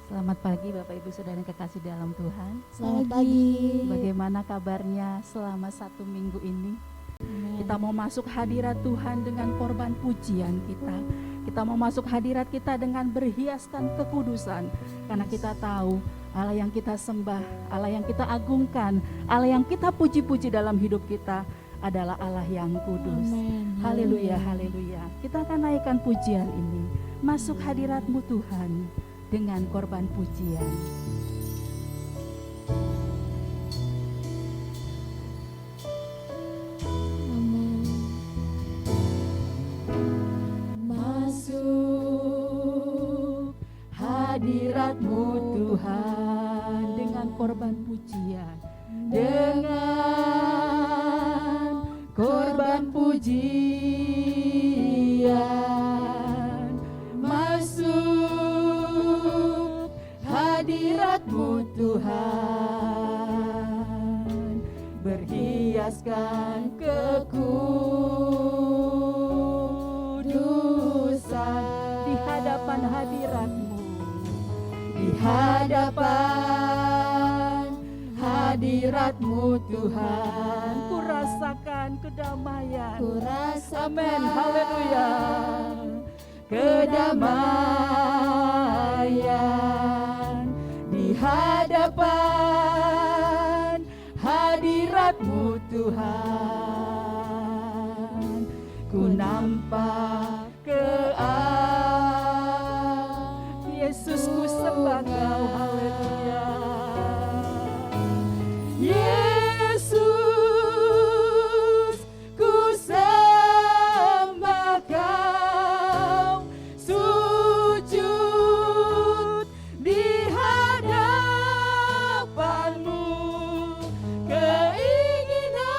Selamat pagi Bapak Ibu Saudara yang kekasih dalam Tuhan. Selamat pagi. Bagaimana kabarnya selama 1 minggu ini? Amen. Kita mau masuk hadirat Tuhan dengan korban pujian kita. Kita mau masuk hadirat kita dengan berhiaskan kekudusan. Karena kita tahu Allah yang kita sembah, Allah yang kita agungkan, Allah yang kita puji-puji dalam hidup kita adalah Allah yang kudus. Amen. Haleluya, haleluya. Kita akan naikkan pujian ini. Masuk hadirat-Mu Tuhan dengan korban pujian. Amen. Masuk hadirat-Mu Tuhan dengan korban pujian. Dengan korban pujian masuk hadirat-Mu Tuhan, berhiaskan kekudusan di hadapan hadirat-Mu, di hadapan hadirat-Mu Tuhan, ku rasakan kedamaian. Amin, haleluya. Kedamaian di hadapan hadirat-Mu Tuhan, ku nampak Yesus, ku sembah Kau, haleluya. Yesus, ku sembah Kau, sujud di hadapan-Mu, keinginan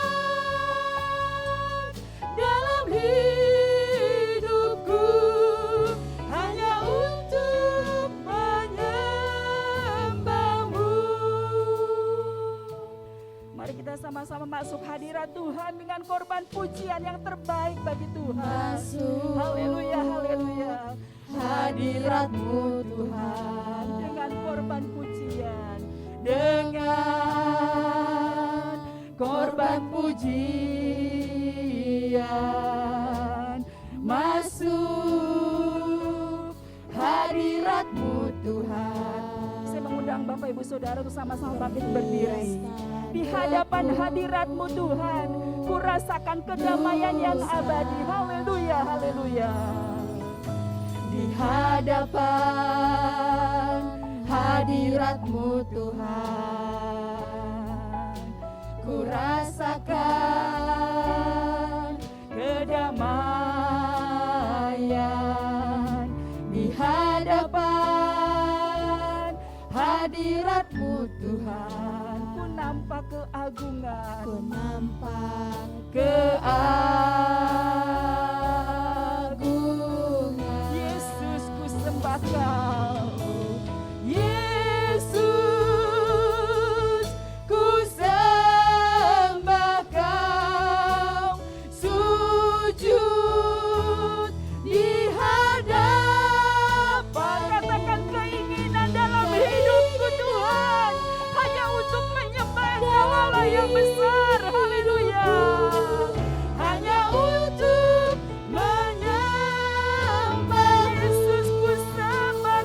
dalam hidupku hanya untuk menyembah-Mu. Mari kita sama-sama masuk hadirat Tuhan dengan korban pujian yang terbaik bagi Tuhan. Masuk. Haleluya, haleluya. Hadirat-Mu Tuhan dengan korban pujian, dengan korban pujian masuk hadirat-Mu Tuhan. Saya mengundang Bapak Ibu Saudara untuk sama-sama bangkit berdiri. Di hadapan hadirat-Mu Tuhan, ku rasakan kedamaian yang abadi. Haleluya, haleluya. Di hadapan hadirat-Mu Tuhan, ku rasakan kedamaian. Di hadapan hadirat-Mu Tuhan, ku nampak keagungan, Ku nampak keagungan. Yesus, ku sembah Kau. Yesus, ku sembah Kau, sujud di hadapan. Katakan keinginan dalam hidupku Tuhan hanya untuk menyembah Kau, Allah yang besar. Haleluya. Hanya untuk menyembah Yesus, ku sembah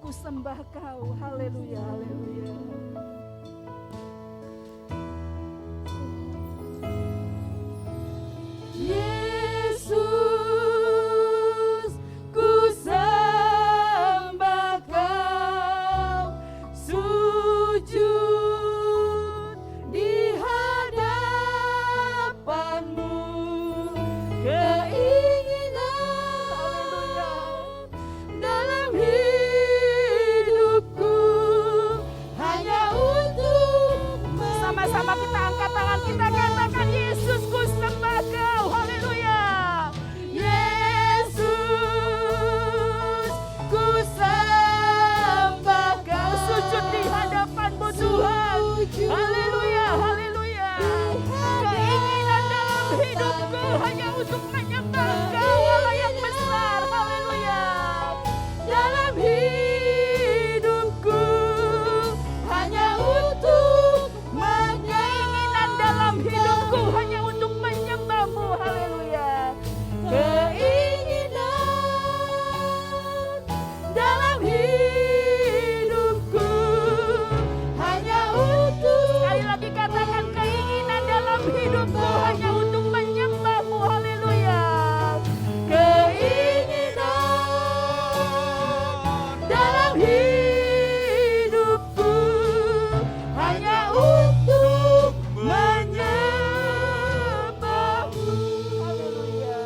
ku sembah Kau. Haleluya, haleluya. Yesus, ku sembah Kau, sujud di hadapan-Mu, keinginan dalam hidupku hanya untuk Sama-sama kita angkat tangan, kita katakan, Yesus ku sembah Kau. Haleluya. Yesus, ku sembah Kau, Sujud di hadapan-Mu Tuhan. sujud Haleluya, haleluya. Keinginan dalam hidupku hanya untuk menyembah Kau, Allah yang besar. Haleluya. dalam hidupku hanya untuk Keinginan dalam hidupku hanya untuk menyembah-Mu. Haleluya. keinginan dalam hidupku hanya untuk Sekali lagi katakan, keinginan dalam hidupku hanya untuk menyembah-Mu. Haleluya. keinginan dalam hidupku hanya untuk menyembah-Mu. Haleluya.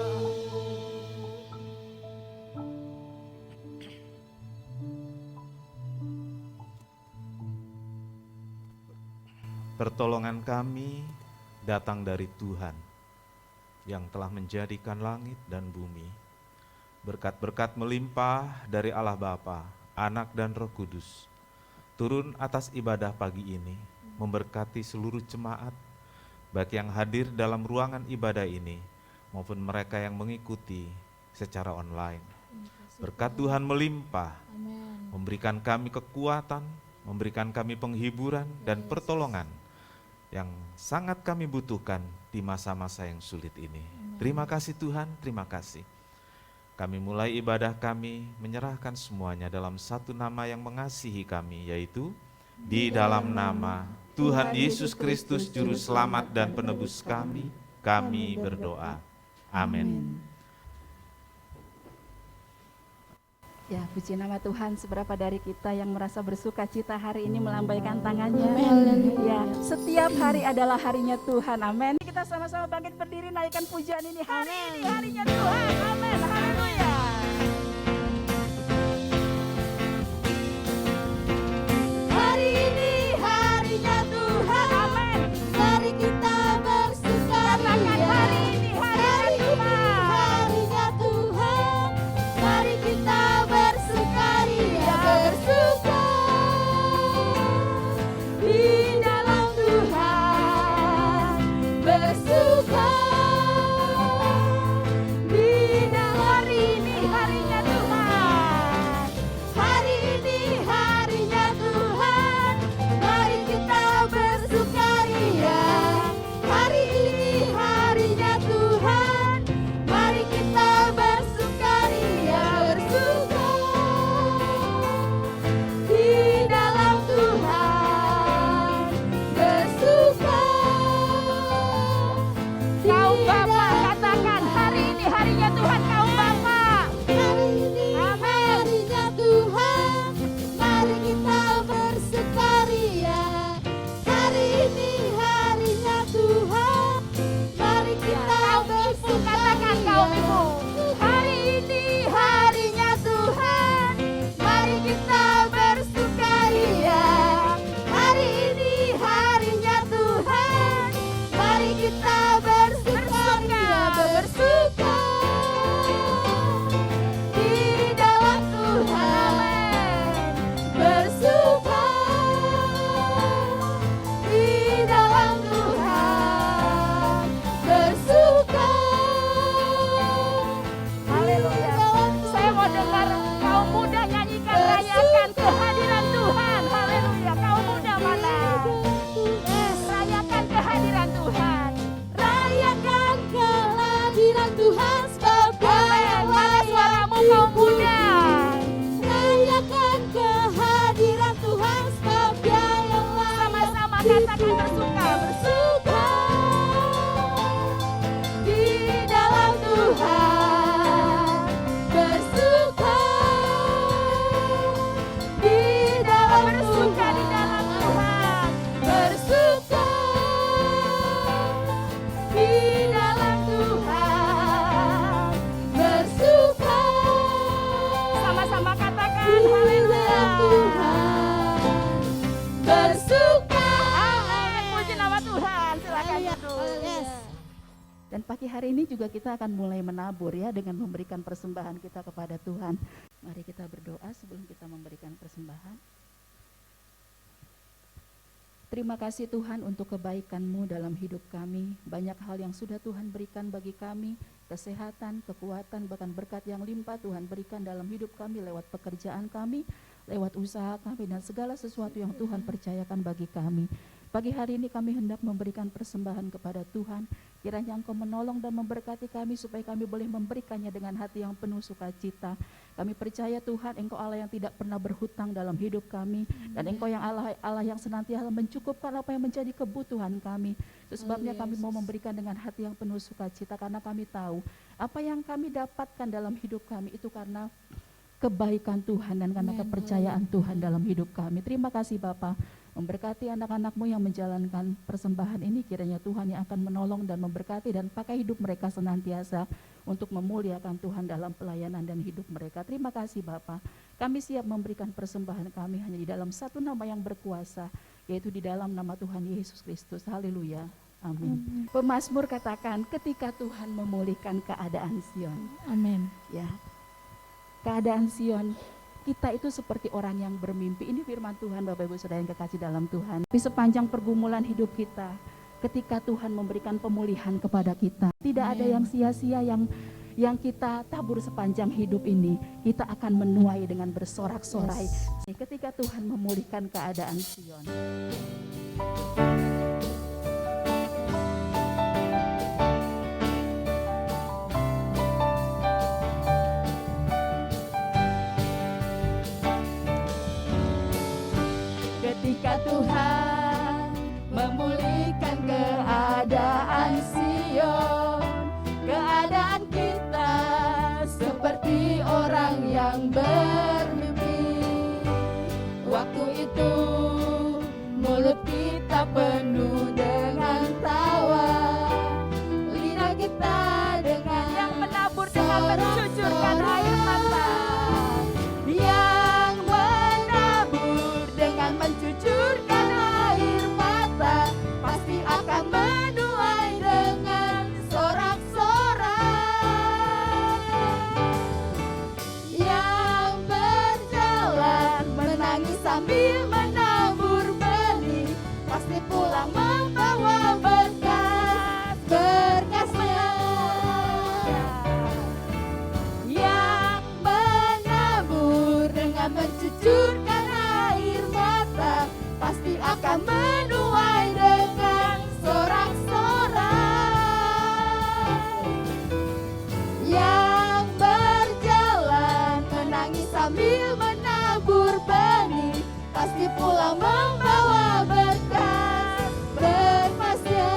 Pertolongan kami datang dari Tuhan yang telah menjadikan langit dan bumi. Berkat-berkat melimpah dari Allah Bapa, Anak dan Roh Kudus. Turun atas ibadah pagi ini, memberkati seluruh jemaat, baik yang hadir dalam ruangan ibadah ini, maupun mereka yang mengikuti secara online. Berkat Tuhan melimpah, Amin. memberikan kami kekuatan, memberikan kami penghiburan dan pertolongan yang sangat kami butuhkan di masa-masa yang sulit ini. Terima kasih Tuhan, terima kasih. Kami mulai ibadah kami menyerahkan semuanya dalam satu nama yang mengasihi kami, yaitu di dalam nama Tuhan Yesus Kristus Juru Selamat dan Penebus kami berdoa. Amin. Ya, puji nama Tuhan. Seberapa dari kita yang merasa bersuka cita hari ini melambaikan tangannya? Amin. Ya, setiap hari adalah harinya Tuhan. Amin. Kita sama-sama bangkit berdiri, naikkan pujian ini. Hari ini harinya Tuhan. Amin. Haleluya. Hari ini harinya Tuhan. Amin. Mari kita bersukaria. Katakan, hari ini harinya Tuhan. Harinya Tuhan. Mari kita bersukaria, bersuka di dalam Tuhan, bersuka di pagi hari ini juga kita akan mulai menabur ya dengan memberikan persembahan kita kepada Tuhan. Mari kita berdoa sebelum kita memberikan persembahan. Terima kasih Tuhan untuk kebaikan-Mu dalam hidup kami. Banyak hal yang sudah Tuhan berikan bagi kami, kesehatan, kekuatan, bahkan berkat yang limpah Tuhan berikan dalam hidup kami lewat pekerjaan kami, lewat usaha kami, dan segala sesuatu yang Tuhan percayakan bagi kami. Pagi hari ini kami hendak memberikan persembahan kepada Tuhan. Kiranya Engkau menolong dan memberkati kami supaya kami boleh memberikannya dengan hati yang penuh sukacita. Kami percaya Tuhan, Engkau Allah yang tidak pernah berhutang dalam hidup kami, dan Engkau yang Allah yang senantiasa mencukupkan apa yang menjadi kebutuhan kami. Itu sebabnya kami mau memberikan dengan hati yang penuh sukacita, karena kami tahu apa yang kami dapatkan dalam hidup kami itu karena kebaikan Tuhan dan karena kepercayaan Tuhan dalam hidup kami. Terima kasih Bapa. Memberkati anak-anak-Mu yang menjalankan persembahan ini, kiranya Tuhan yang akan menolong dan memberkati dan pakai hidup mereka senantiasa untuk memuliakan Tuhan dalam pelayanan dan hidup mereka. Terima kasih Bapa. Kami siap memberikan persembahan kami hanya di dalam satu nama yang berkuasa, yaitu di dalam nama Tuhan Yesus Kristus. Haleluya. Amin. Pemazmur katakan, ketika Tuhan memulihkan keadaan Sion. Amin. Ya. Keadaan Sion, kita itu seperti orang yang bermimpi. Ini firman Tuhan Bapak Ibu Saudara yang kekasih dalam Tuhan. Di sepanjang pergumulan hidup kita, ketika Tuhan memberikan pemulihan kepada kita, tidak ada yang sia-sia yang kita tabur sepanjang hidup ini. Kita akan menuai dengan bersorak-sorai ketika Tuhan memulihkan keadaan Sion. Ketika Tuhan memulihkan keadaan Sion, keadaan kita seperti orang yang bermimpi. Waktu itu mulut kita penuh dengan tawa, lidah kita dengan yang menabur dengan mencucurkan air mata. Yang menabur dengan mencucurkan air mata pasti akan menuai dengan sorak-sorai. Yang berjalan menangis sambil menabur benih pasti pulang membawa berkas-berkasnya. Yang menabur dengan mencucurkan air mata pasti akan menuai dengan sorak-sorai. Yang berjalan menangis sambil menabur benih pasti pulang membawa berkas-berkasnya.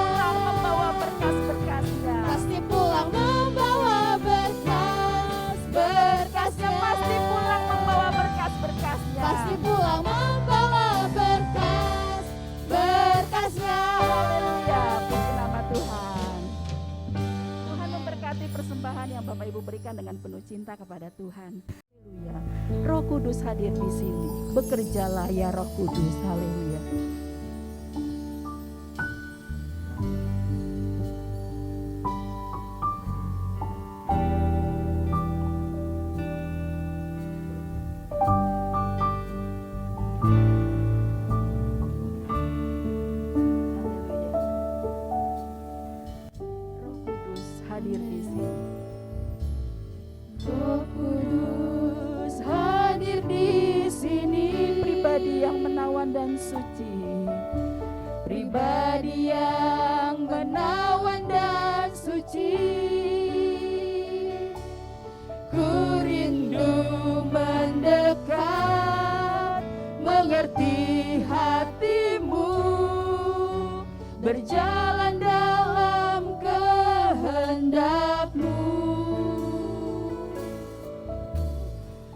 Pasti pulang membawa berkas-berkasnya. Pasti pulang membawa berkas-berkasnya. Pasti pulang membawa berkas-berkasnya. Haleluya, puji nama Tuhan. Tuhan memberkati persembahan yang Bapak Ibu berikan dengan penuh cinta kepada Tuhan. Haleluya. Roh Kudus hadir di sini. Bekerjalah ya Roh Kudus. Haleluya. Roh Kudus hadir di sini. Roh Kudus hadir di sini, Pribadi yang menawan dan suci. pribadi yang menawan dan suci. Ku rindu mendekat, mengerti hatimu, berjalan dalam kehendak-Mu.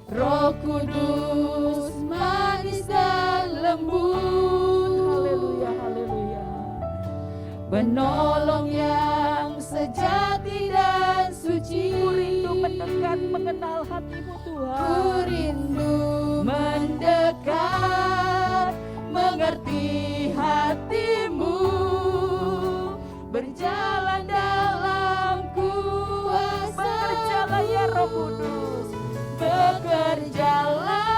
Roh Kudus manis dan lembut, Haleluya, haleluya. penolong yang sejati dan suci. Ku rindu mendekat mengenal hati-Mu Tuhan. Ku rindu mendekat, mengerti hatimu, berjalan dalam Kudus, bekerjalah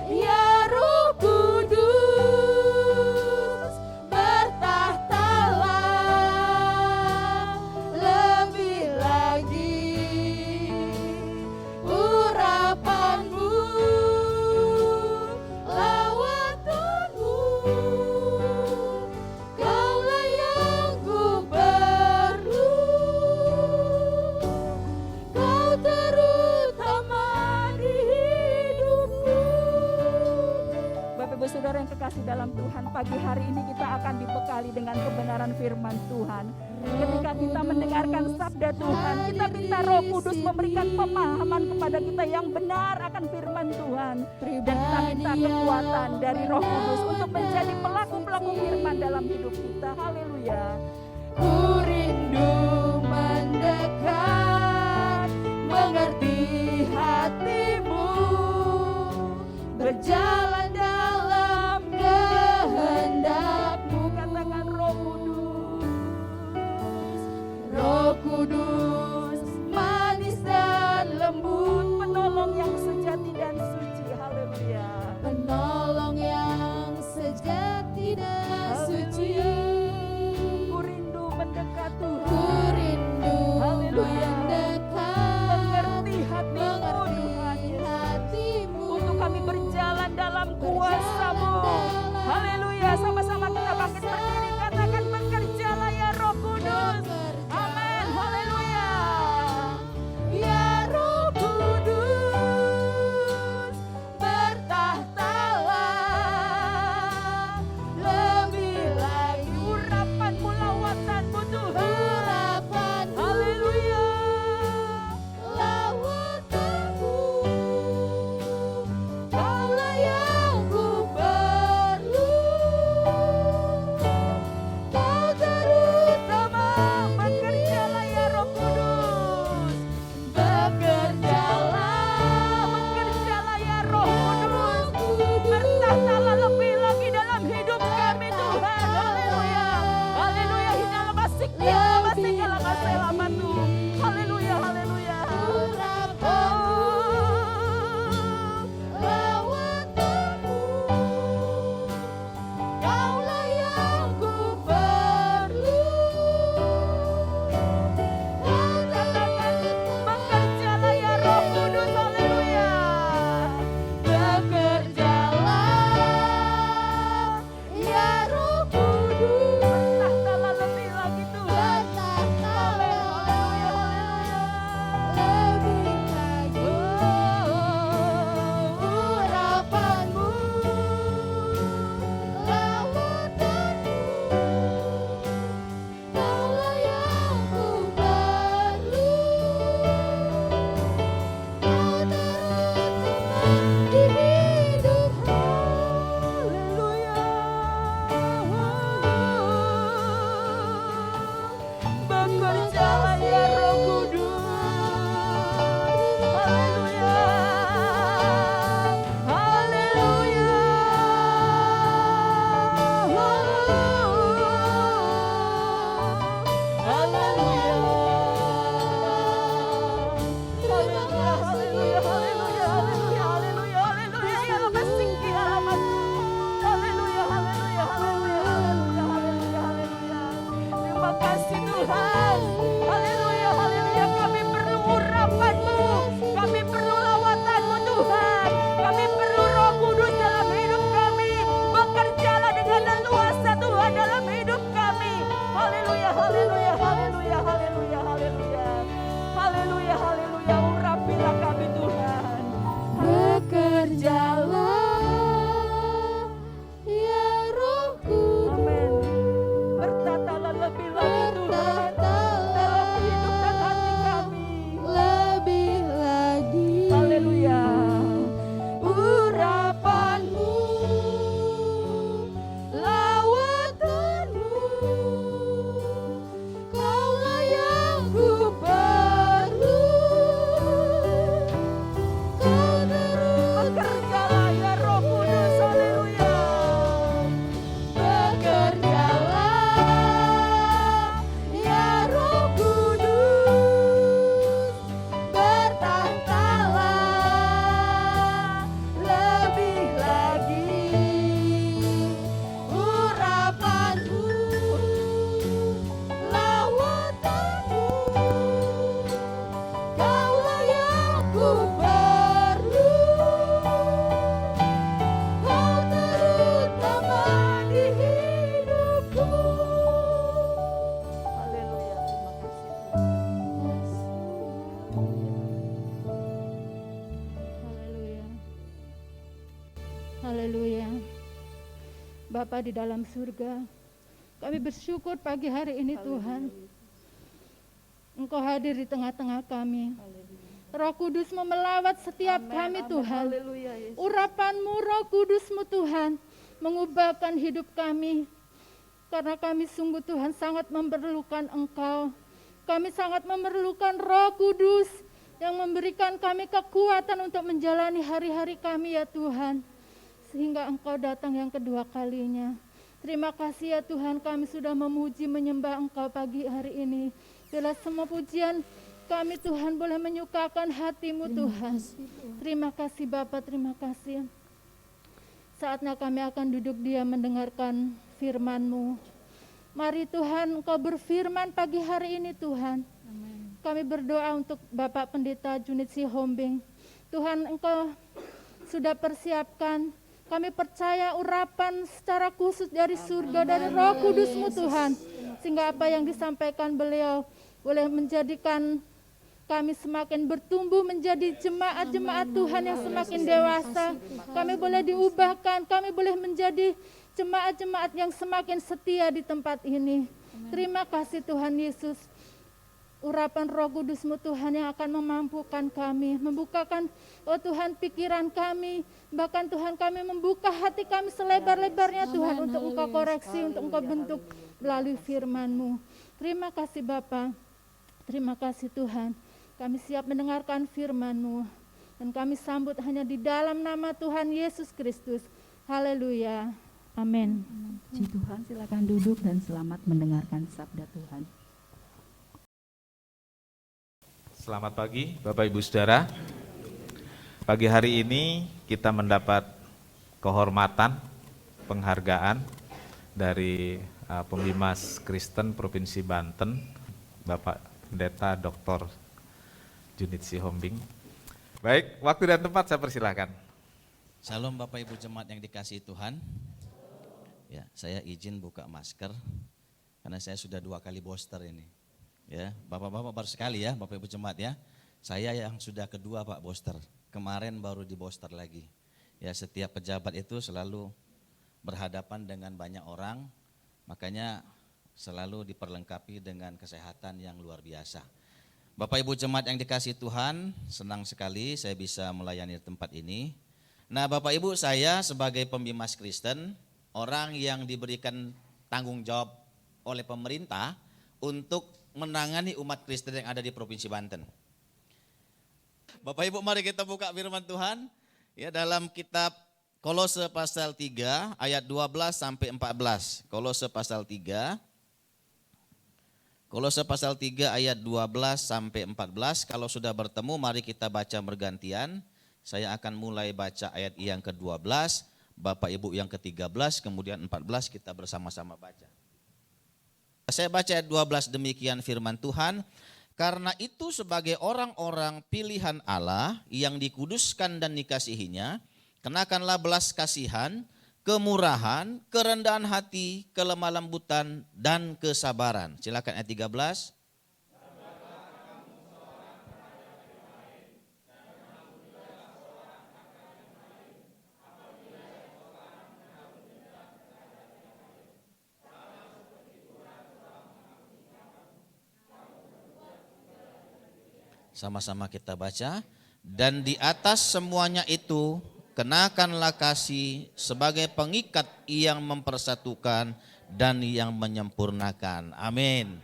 ya Roh Kudus, bertahtalah lebih lagi, urapanmu, lawatanmu, kaulah yang ku perlu, kau terutama di hidupku. Bapak Ibu Saudara yang kekasih dalam Tuhan, pagi hari ini kita akan dibekali dengan kebenaran firman Tuhan. Ketika kita mendengarkan sabda Tuhan, kita minta Roh Kudus memberikan pemahaman kepada kita yang benar akan firman Tuhan. Dan kita minta kekuatan dari Roh Kudus untuk menjadi pelaku-pelaku firman dalam hidup kita. Haleluya. Ku rindu mendekat, mengerti hatimu, berjalan dalam kehendakmu. Katakan Roh Kudus, Roh Kudus, manis dan lembut, penolong yang sejati dan suci. Haleluya. Penolong yang sejati dan suci. Ku rindu mendekat Tuhan. Ku rindu. Haleluya. Haleluya. Haleluya. Bapa di dalam surga, kami bersyukur pagi hari ini Tuhan. Engkau hadir di tengah-tengah kami. Roh Kudus-Mu melawat setiap kami Tuhan. Urapan-Mu, Roh Kudus-Mu Tuhan, mengubahkan hidup kami. Karena kami sungguh Tuhan sangat memerlukan Engkau. Kami sangat memerlukan Roh Kudus yang memberikan kami kekuatan untuk menjalani hari-hari kami ya Tuhan. Sehingga Engkau datang yang kedua kalinya. Terima kasih ya Tuhan, kami sudah memuji menyembah Engkau pagi hari ini. Bila semua pujian kami Tuhan boleh menyukakan hati-Mu Tuhan. Terima kasih Bapa, terima kasih. Saatnya kami akan duduk diam mendengarkan firman-Mu. Mari Tuhan Engkau berfirman pagi hari ini Tuhan. Kami berdoa untuk Bapak Pendeta Junit Sihombing. Tuhan Engkau sudah persiapkan. Kami percaya urapan secara khusus dari surga, dari Roh Kudus-Mu Tuhan. Sehingga apa yang disampaikan beliau boleh menjadikan kami semakin bertumbuh menjadi jemaat-jemaat Tuhan yang semakin dewasa. Kami boleh diubahkan, kami boleh menjadi jemaat-jemaat yang semakin setia di tempat ini. Terima kasih Tuhan Yesus. Urapan Roh Kudus-Mu Tuhan yang akan memampukan kami, membukakan Tuhan pikiran kami, bahkan Tuhan kami membuka hati kami selebar-lebarnya Tuhan untuk Engkau koreksi, untuk Engkau bentuk melalui firman-Mu. Terima kasih Bapa, terima kasih Tuhan. Kami siap mendengarkan firman-Mu dan kami sambut hanya di dalam nama Tuhan Yesus Kristus. Haleluya. Amin. Puji Tuhan, silakan duduk dan selamat mendengarkan sabda Tuhan. Selamat pagi Bapak Ibu Saudara. Pagi hari ini kita mendapat kehormatan, penghargaan dari Pembimas Kristen Provinsi Banten, Bapak Pendeta Dr. Junit Sihombing. Baik, waktu dan tempat saya persilakan. Salam Bapak Ibu Jemaat yang dikasihi Tuhan. Ya, saya izin buka masker karena saya sudah 2 kali booster ini. Ya, Bapak-bapak baru sekali ya, Bapak Ibu Jemaat ya. Saya yang sudah kedua Pak booster. Kemarin baru di booster lagi. Ya, setiap pejabat itu selalu berhadapan dengan banyak orang, makanya selalu diperlengkapi dengan kesehatan yang luar biasa. Bapak Ibu Jemaat yang dikasihi Tuhan, senang sekali saya bisa melayani tempat ini. Nah, Bapak Ibu, saya sebagai pembimas Kristen, orang yang diberikan tanggung jawab oleh pemerintah untuk menangani umat Kristen yang ada di Provinsi Banten. Bapak Ibu, mari kita buka firman Tuhan ya dalam kitab Kolose pasal 3 ayat 12 sampai 14. Kolose pasal 3 ayat 12 sampai 14. Kalau sudah bertemu mari kita baca bergantian. Saya akan mulai baca ayat yang ke-12, Bapak Ibu yang ke-13, kemudian 14 kita bersama-sama baca. Saya baca ayat 12, demikian firman Tuhan. Karena itu sebagai orang-orang pilihan Allah yang dikuduskan dan dikasihinya, kenakanlah belas kasihan, kemurahan, kerendahan hati, kelemah lembutan, dan kesabaran. Silakan ayat 13. Sama-sama kita baca. Dan di atas semuanya itu, kenakanlah kasih sebagai pengikat yang mempersatukan dan yang menyempurnakan. Amin.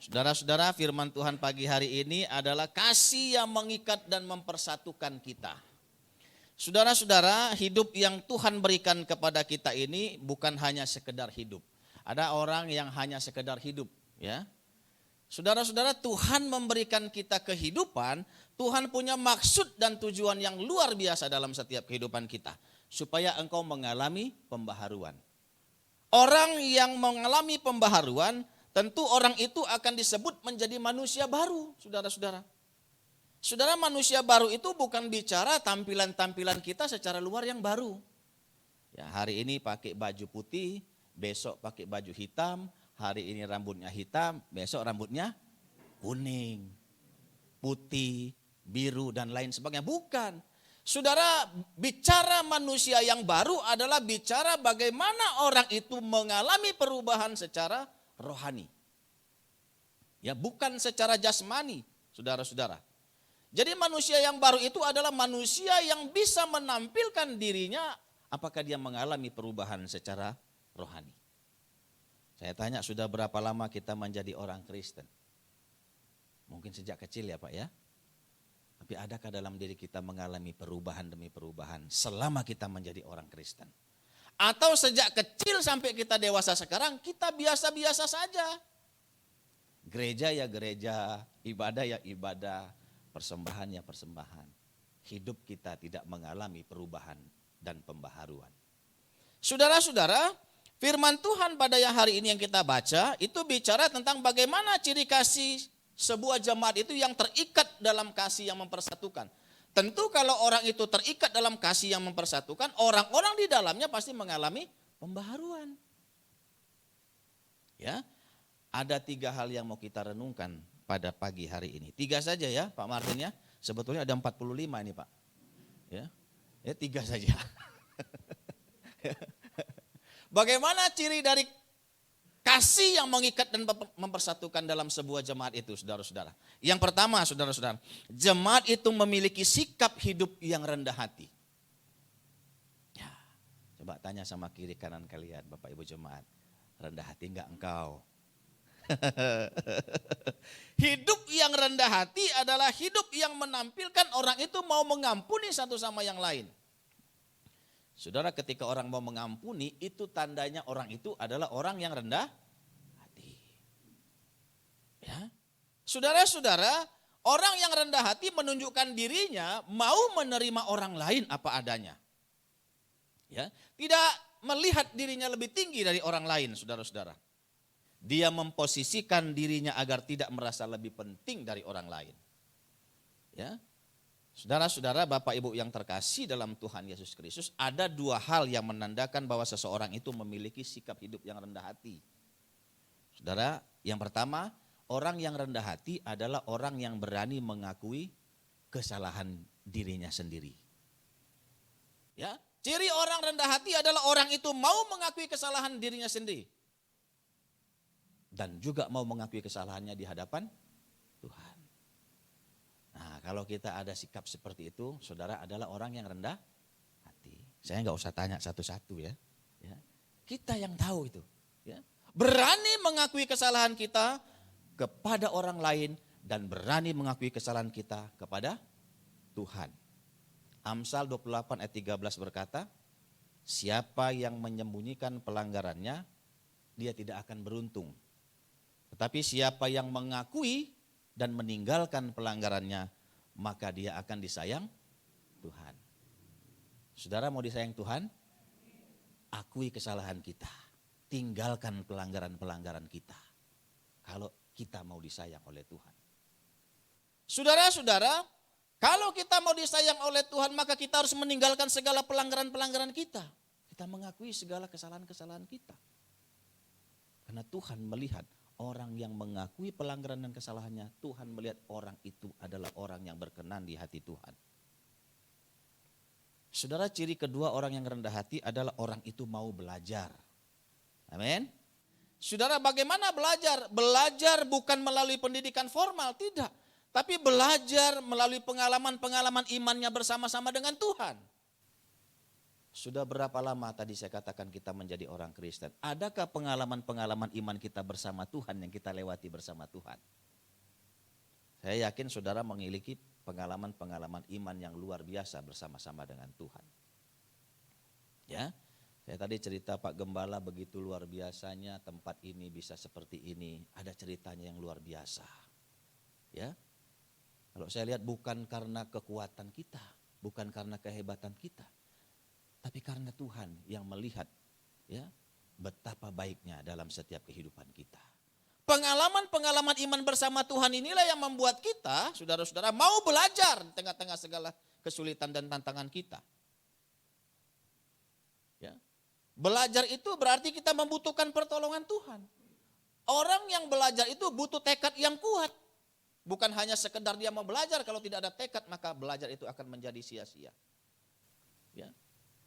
Saudara-saudara, firman Tuhan pagi hari ini adalah kasih yang mengikat dan mempersatukan kita. Saudara-saudara, hidup yang Tuhan berikan kepada kita ini bukan hanya sekedar hidup. Ada orang yang hanya sekedar hidup, ya. Saudara-saudara, Tuhan memberikan kita kehidupan, Tuhan punya maksud dan tujuan yang luar biasa dalam setiap kehidupan kita. Supaya engkau mengalami pembaharuan. Orang yang mengalami pembaharuan, tentu orang itu akan disebut menjadi manusia baru, saudara-saudara. Saudara, manusia baru itu bukan bicara tampilan-tampilan kita secara luar yang baru. Ya, hari ini pakai baju putih, besok pakai baju hitam, hari ini rambutnya hitam, besok rambutnya kuning. putih, biru, dan lain sebagainya. Bukan. Saudara, bicara manusia yang baru adalah bicara bagaimana orang itu mengalami perubahan secara rohani. Ya, bukan secara jasmani, saudara-saudara. Jadi manusia yang baru itu adalah manusia yang bisa menampilkan dirinya apakah dia mengalami perubahan secara rohani. Saya tanya, sudah berapa lama kita menjadi orang Kristen? Mungkin sejak kecil ya Pak ya. Tapi adakah dalam diri kita mengalami perubahan demi perubahan selama kita menjadi orang Kristen? Atau sejak kecil sampai kita dewasa sekarang kita biasa-biasa saja. Gereja ya gereja, ibadah ya ibadah, persembahan ya persembahan. Hidup kita tidak mengalami perubahan dan pembaharuan. Saudara-saudara, firman Tuhan pada yang hari ini yang kita baca itu bicara tentang bagaimana ciri kasih sebuah jemaat itu yang terikat dalam kasih yang mempersatukan. Tentu kalau orang itu terikat dalam kasih yang mempersatukan, orang-orang di dalamnya pasti mengalami pembaharuan. Ya, ada 3 hal yang mau kita renungkan pada pagi hari ini. 3 saja ya Pak Martin ya. Sebetulnya ada 45 ini Pak. Ya, 3 saja. Bagaimana ciri dari kasih yang mengikat dan mempersatukan dalam sebuah jemaat itu, saudara-saudara? Yang pertama, saudara-saudara, jemaat itu memiliki sikap hidup yang rendah hati. Ya, coba tanya sama kiri kanan kalian, Bapak Ibu jemaat, rendah hati enggak engkau? Hidup yang rendah hati adalah hidup yang menampilkan orang itu mau mengampuni satu sama yang lain. Saudara, ketika orang mau mengampuni, itu tandanya orang itu adalah orang yang rendah hati. Ya. Saudara-saudara, orang yang rendah hati menunjukkan dirinya mau menerima orang lain apa adanya. Ya, tidak melihat dirinya lebih tinggi dari orang lain, saudara-saudara. Dia memposisikan dirinya agar tidak merasa lebih penting dari orang lain. Ya. Saudara-saudara, Bapak Ibu yang terkasih dalam Tuhan Yesus Kristus, ada 2 hal yang menandakan bahwa seseorang itu memiliki sikap hidup yang rendah hati. Saudara, yang pertama, orang yang rendah hati adalah orang yang berani mengakui kesalahan dirinya sendiri. Ya, ciri orang rendah hati adalah orang itu mau mengakui kesalahan dirinya sendiri. Dan juga mau mengakui kesalahannya di hadapan Tuhan. Nah, kalau kita ada sikap seperti itu, saudara adalah orang yang rendah hati. Saya nggak usah tanya satu-satu ya. Kita yang tahu itu. Ya. Berani mengakui kesalahan kita kepada orang lain dan berani mengakui kesalahan kita kepada Tuhan. Amsal 28 ayat 13 berkata, siapa yang menyembunyikan pelanggarannya, dia tidak akan beruntung. Tetapi siapa yang mengakui dan meninggalkan pelanggarannya, maka dia akan disayang Tuhan. Saudara mau disayang Tuhan? Akui kesalahan kita. Tinggalkan pelanggaran-pelanggaran kita. Kalau kita mau disayang oleh Tuhan. Saudara-saudara, kalau kita mau disayang oleh Tuhan, maka kita harus meninggalkan segala pelanggaran-pelanggaran kita. Kita mengakui segala kesalahan-kesalahan kita. Karena Tuhan melihat orang yang mengakui pelanggaran dan kesalahannya, Tuhan melihat orang itu adalah orang yang berkenan di hati Tuhan. Saudara, ciri kedua orang yang rendah hati adalah orang itu mau belajar. Amin. Saudara, bagaimana belajar? Belajar bukan melalui pendidikan formal, tidak. Tapi belajar melalui pengalaman-pengalaman imannya bersama-sama dengan Tuhan. Sudah berapa lama tadi saya katakan kita menjadi orang Kristen? Adakah pengalaman-pengalaman iman kita bersama Tuhan yang kita lewati bersama Tuhan? Saya yakin saudara memiliki pengalaman-pengalaman iman yang luar biasa bersama-sama dengan Tuhan. Ya, saya tadi cerita Pak Gembala begitu luar biasanya tempat ini bisa seperti ini. Ada ceritanya yang luar biasa. Ya, kalau saya lihat bukan karena kekuatan kita, bukan karena kehebatan kita. Tapi karena Tuhan yang melihat ya betapa baiknya dalam setiap kehidupan kita. Pengalaman-pengalaman iman bersama Tuhan inilah yang membuat kita, saudara-saudara, mau belajar di tengah-tengah segala kesulitan dan tantangan kita. Ya. Belajar itu berarti kita membutuhkan pertolongan Tuhan. Orang yang belajar itu butuh tekad yang kuat. Bukan hanya sekedar dia mau belajar, kalau tidak ada tekad maka belajar itu akan menjadi sia-sia. Ya.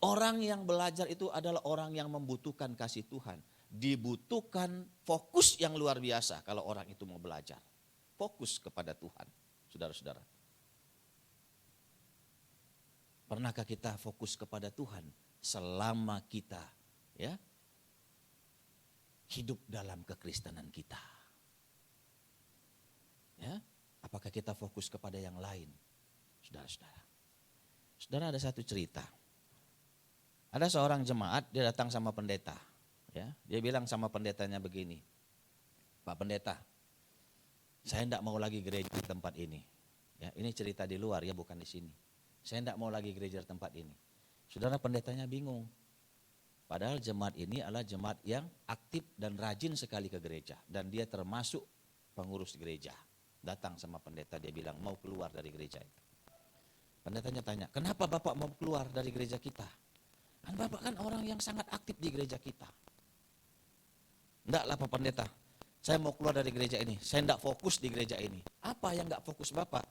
Orang yang belajar itu adalah orang yang membutuhkan kasih Tuhan. Dibutuhkan fokus yang luar biasa kalau orang itu mau belajar. Fokus kepada Tuhan, saudara-saudara. Pernahkah kita fokus kepada Tuhan selama kita ya hidup dalam kekristenan kita? Ya, apakah kita fokus kepada yang lain? Saudara-saudara. Saudara, ada satu cerita. Ada seorang jemaat, dia datang sama pendeta. Ya, dia bilang sama pendetanya begini, Pak Pendeta, saya tidak mau lagi gereja di tempat ini. Ya, ini cerita di luar ya, bukan di sini. Saya tidak mau lagi gereja di tempat ini. Saudara, pendetanya bingung. Padahal jemaat ini adalah jemaat yang aktif dan rajin sekali ke gereja. Dan dia termasuk pengurus gereja. Datang sama pendeta, dia bilang mau keluar dari gereja itu. Pendetanya tanya, kenapa Bapak mau keluar dari gereja kita? Kan Bapak kan orang yang sangat aktif di gereja kita. Enggak lah Pak Pendeta, saya mau keluar dari gereja ini. Saya enggak fokus di gereja ini. Apa yang enggak fokus Bapak?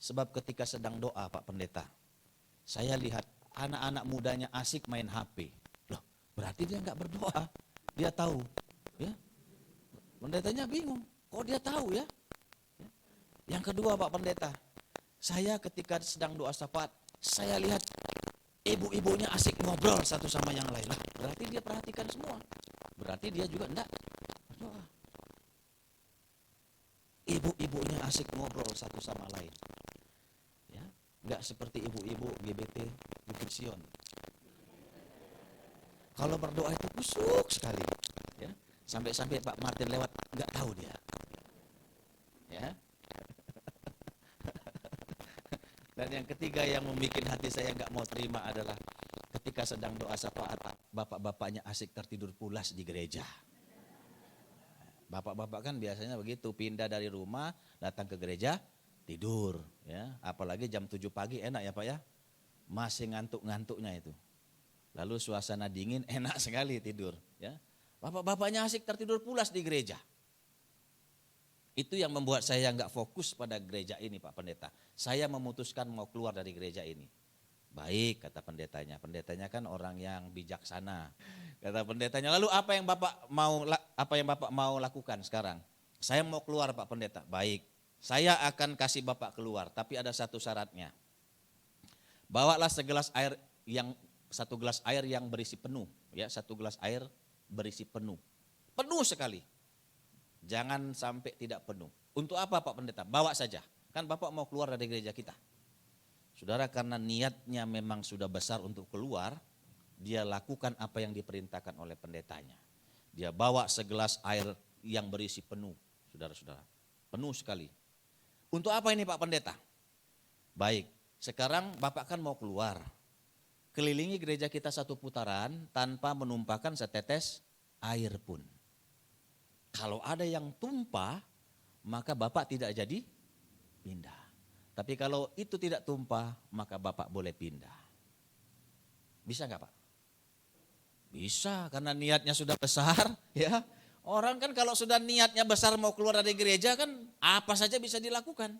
Sebab ketika sedang doa Pak Pendeta, saya lihat anak-anak mudanya asik main HP. Loh, berarti dia enggak berdoa. Dia tahu. Ya. Pendetanya bingung, kok dia tahu ya? Yang kedua Pak Pendeta, saya ketika sedang doa syafaat, saya lihat ibu-ibunya asik ngobrol satu sama yang lain. Lah, berarti dia perhatikan semua. Berarti dia juga enggak berdoa. Ibu-ibunya asik ngobrol satu sama lain. Ya, enggak seperti ibu-ibu GBT Bukit Sion. Kalau berdoa itu kusuk sekali. Ya, sampai-sampai Pak Martin lewat enggak tahu dia. Ya. Dan yang ketiga yang membuat hati saya nggak mau terima adalah ketika sedang doa syafaat, bapak-bapaknya asik tertidur pulas di gereja. Bapak-bapak kan biasanya begitu, pindah dari rumah, datang ke gereja, tidur. Ya. Apalagi jam 7 pagi enak ya Pak ya, masih ngantuk-ngantuknya itu. Lalu suasana dingin enak sekali tidur. Ya. Bapak-bapaknya asik tertidur pulas di gereja. Itu yang membuat saya nggak fokus pada gereja ini Pak Pendeta. Saya memutuskan mau keluar dari gereja ini. Baik kata pendetanya. Pendetanya kan orang yang bijaksana. Kata pendetanya, lalu apa yang Bapak mau lakukan sekarang? Saya mau keluar Pak Pendeta. Baik, saya akan kasih Bapak keluar. Tapi ada satu syaratnya. Bawalah satu gelas air yang berisi penuh. Ya, 1 gelas air berisi penuh. Penuh sekali. Jangan sampai tidak penuh. Untuk apa Pak Pendeta? Bawa saja. Kan Bapak mau keluar dari gereja kita. Saudara, karena niatnya memang sudah besar untuk keluar, dia lakukan apa yang diperintahkan oleh pendetanya. Dia bawa segelas air yang berisi penuh, saudara-saudara. Penuh sekali. Untuk apa ini Pak Pendeta? Baik, sekarang Bapak kan mau keluar. Kelilingi gereja kita 1 putaran tanpa menumpahkan setetes air pun. Kalau ada yang tumpah, maka Bapak tidak jadi pindah. Tapi kalau itu tidak tumpah, maka Bapak boleh pindah. Bisa nggak Pak? Bisa, karena niatnya sudah besar. Ya, orang kan kalau sudah niatnya besar mau keluar dari gereja kan apa saja bisa dilakukan.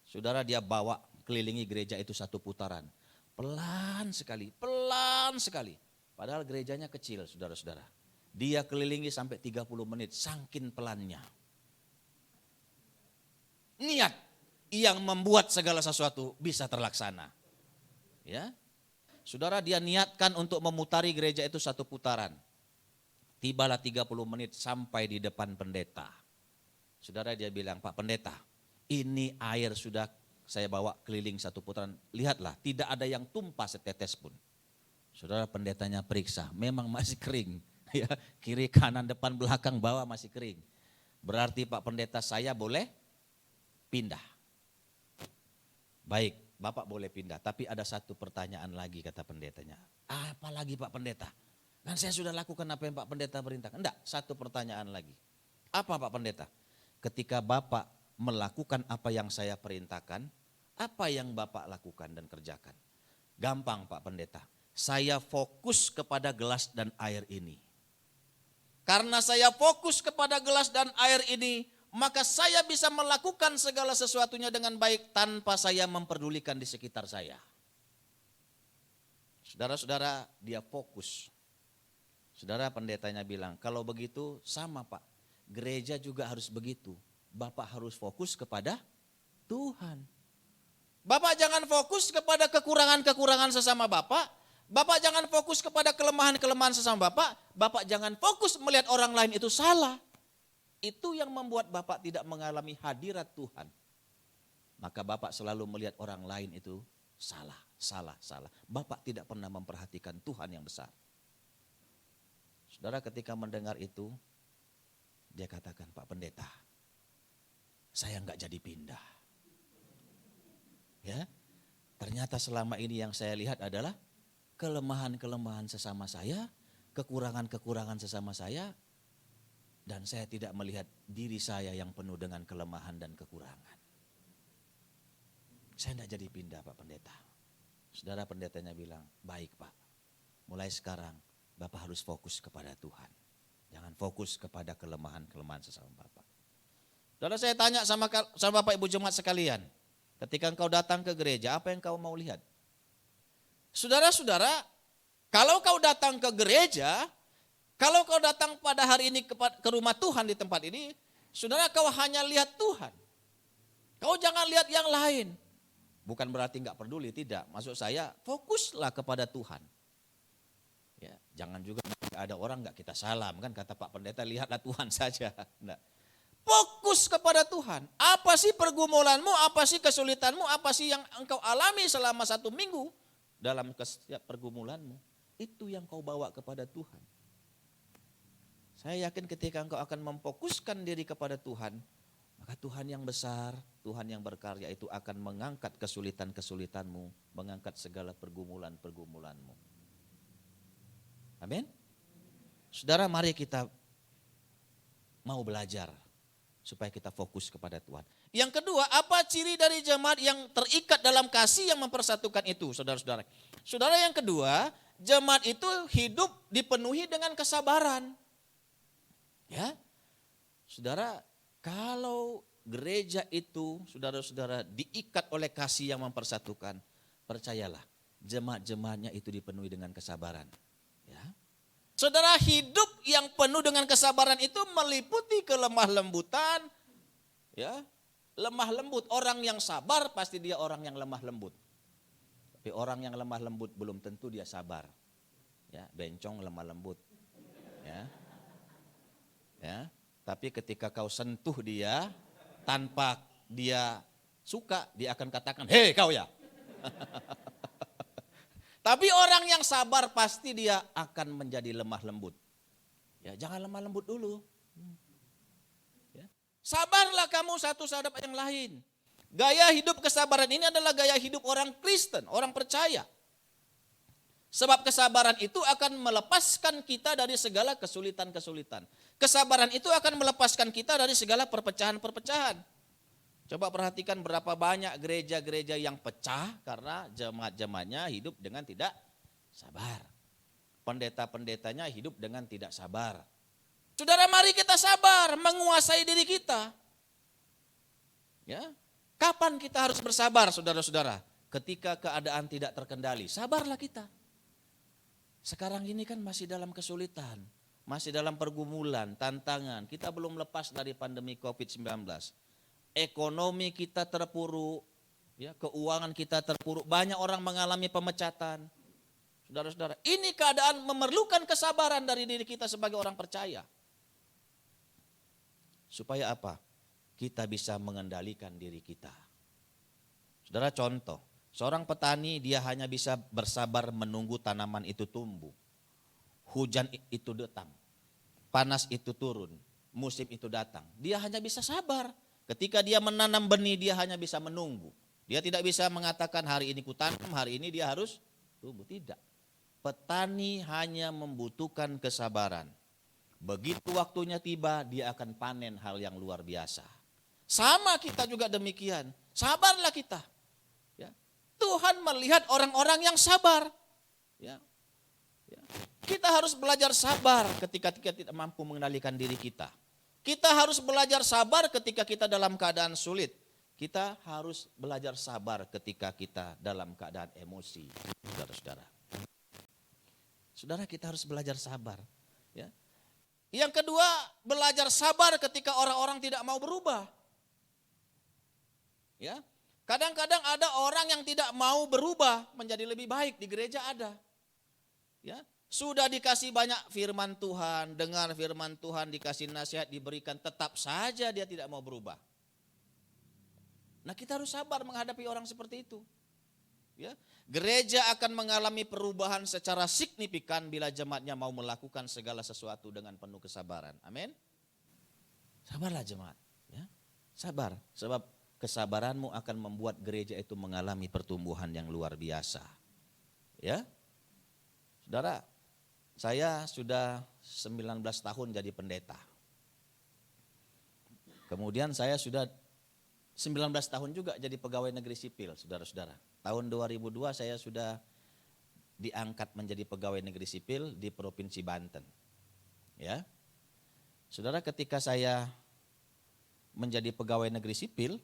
Saudara, dia bawa kelilingi gereja itu 1 putaran. Pelan sekali. Padahal gerejanya kecil, saudara-saudara. Dia kelilingi sampai 30 menit, saking pelannya. Niat yang membuat segala sesuatu bisa terlaksana. Ya, saudara, dia niatkan untuk memutari gereja itu 1 putaran. Tibalah 30 menit sampai di depan pendeta. Saudara, dia bilang, Pak Pendeta, ini air sudah saya bawa keliling 1 putaran. Lihatlah, tidak ada yang tumpah setetes pun. Saudara, pendetanya periksa, memang masih kering. Ya, kiri, kanan, depan, belakang, bawah masih kering. Berarti Pak Pendeta saya boleh pindah. Baik, Bapak boleh pindah. Tapi ada satu pertanyaan lagi kata pendetanya. Apa lagi Pak Pendeta? Kan saya sudah lakukan apa yang Pak Pendeta perintahkan. Enggak, satu pertanyaan lagi. Apa Pak Pendeta? Ketika Bapak melakukan apa yang saya perintahkan, apa yang Bapak lakukan dan kerjakan? Gampang Pak Pendeta. Saya fokus kepada gelas dan air ini. Karena saya fokus kepada gelas dan air ini, maka saya bisa melakukan segala sesuatunya dengan baik tanpa saya memperdulikan di sekitar saya. Saudara-saudara, dia fokus. Saudara pendetanya bilang, kalau begitu sama Pak, gereja juga harus begitu. Bapak harus fokus kepada Tuhan. Bapak jangan fokus kepada kekurangan-kekurangan sesama Bapak. Bapak jangan fokus kepada kelemahan-kelemahan sesama Bapak. Bapak jangan fokus melihat orang lain itu salah. Itu yang membuat Bapak tidak mengalami hadirat Tuhan. Maka Bapak selalu melihat orang lain itu salah. Bapak tidak pernah memperhatikan Tuhan yang besar. Saudara ketika mendengar itu, dia katakan, Pak Pendeta, saya enggak jadi pindah. Ya, ternyata selama ini yang saya lihat adalah kelemahan-kelemahan sesama saya, kekurangan-kekurangan sesama saya, dan saya tidak melihat diri saya yang penuh dengan kelemahan dan kekurangan. Saya tidak jadi pindah Pak Pendeta. Saudara pendetanya bilang, baik Pak, mulai sekarang Bapak harus fokus kepada Tuhan. Jangan fokus kepada kelemahan-kelemahan sesama Bapak. Saudara saya tanya sama Bapak Ibu Jemaat sekalian, ketika engkau datang ke gereja, apa yang kau mau lihat? Saudara-saudara, kalau kau datang ke gereja, kalau kau datang pada hari ini ke rumah Tuhan di tempat ini, saudara kau hanya lihat Tuhan. Kau jangan lihat yang lain. Bukan berarti enggak peduli, tidak. Maksud saya, fokuslah kepada Tuhan. Ya, jangan juga ada orang enggak kita salam, kan kata Pak Pendeta, lihatlah Tuhan saja. Enggak. Fokus kepada Tuhan. Apa sih pergumulanmu, apa sih kesulitanmu, apa sih yang engkau alami selama 1 minggu dalam setiap pergumulanmu. Itu yang kau bawa kepada Tuhan. Saya yakin ketika engkau akan memfokuskan diri kepada Tuhan, maka Tuhan yang besar, Tuhan yang berkarya itu akan mengangkat kesulitan-kesulitanmu, mengangkat segala pergumulan-pergumulanmu. Amin. Saudara, mari kita mau belajar supaya kita fokus kepada Tuhan. Yang kedua, apa ciri dari jemaat yang terikat dalam kasih yang mempersatukan itu, saudara-saudara? Saudara, yang kedua, jemaat itu hidup dipenuhi dengan kesabaran. Ya, saudara, kalau gereja itu, saudara-saudara, diikat oleh kasih yang mempersatukan, percayalah, jemaat-jemaatnya itu dipenuhi dengan kesabaran. Ya. Saudara, hidup yang penuh dengan kesabaran itu meliputi kelemah lembutan, ya, lemah lembut. Orang yang sabar pasti dia orang yang lemah lembut. Tapi orang yang lemah lembut belum tentu dia sabar. Ya, bencong lemah lembut. Ya. Ya, tapi ketika kau sentuh dia tanpa dia suka, dia akan katakan, "Hei kau ya." Tapi orang yang sabar pasti dia akan menjadi lemah lembut. Ya, jangan lemah lembut dulu. Ya. Sabarlah kamu satu terhadap yang lain. Gaya hidup kesabaran ini adalah gaya hidup orang Kristen, orang percaya. Sebab kesabaran itu akan melepaskan kita dari segala kesulitan-kesulitan. Kesabaran itu akan melepaskan kita dari segala perpecahan-perpecahan. Coba perhatikan berapa banyak gereja-gereja yang pecah karena jemaat-jemaatnya hidup dengan tidak sabar. Pendeta-pendetanya hidup dengan tidak sabar. Saudara, mari kita sabar menguasai diri kita. Ya, kapan kita harus bersabar, saudara-saudara? Ketika keadaan tidak terkendali, sabarlah kita. Sekarang ini kan masih dalam kesulitan, masih dalam pergumulan, tantangan. Kita belum lepas dari pandemi COVID-19. Ekonomi kita terpuruk, ya, keuangan kita terpuruk. Banyak orang mengalami pemecatan. Saudara-saudara, ini keadaan memerlukan kesabaran dari diri kita sebagai orang percaya. Supaya apa? Kita bisa mengendalikan diri kita. Saudara, contoh. Seorang petani dia hanya bisa bersabar menunggu tanaman itu tumbuh. Hujan itu datang, panas itu turun, musim itu datang. Dia hanya bisa sabar. Ketika dia menanam benih dia hanya bisa menunggu. Dia tidak bisa mengatakan hari ini kutanam, hari ini dia harus tumbuh. Tidak. Petani hanya membutuhkan kesabaran. Begitu waktunya tiba dia akan panen hal yang luar biasa. Sama kita juga demikian. Sabarlah kita. Tuhan melihat orang-orang yang sabar. Ya. Ya. Kita harus belajar sabar ketika kita tidak mampu mengendalikan diri kita. Kita harus belajar sabar ketika kita dalam keadaan sulit. Kita harus belajar sabar ketika kita dalam keadaan emosi, saudara-saudara. Saudara, kita harus belajar sabar. Ya. Yang kedua, belajar sabar ketika orang-orang tidak mau berubah. Ya. Kadang-kadang ada orang yang tidak mau berubah menjadi lebih baik, di gereja ada. Ya. Sudah dikasih banyak firman Tuhan, dengar firman Tuhan, dikasih nasihat, diberikan, tetap saja dia tidak mau berubah. Nah, kita harus sabar menghadapi orang seperti itu. Ya. Gereja akan mengalami perubahan secara signifikan bila jemaatnya mau melakukan segala sesuatu dengan penuh kesabaran. Amin. Sabarlah jemaat. Ya. Sabar, sebab kesabaranmu akan membuat gereja itu mengalami pertumbuhan yang luar biasa. Ya. Saudara, saya sudah 19 tahun jadi pendeta. Kemudian saya sudah 19 tahun juga jadi pegawai negeri sipil, saudara-saudara. Tahun 2002 saya sudah diangkat menjadi pegawai negeri sipil di Provinsi Banten. Ya. Saudara, ketika saya menjadi pegawai negeri sipil,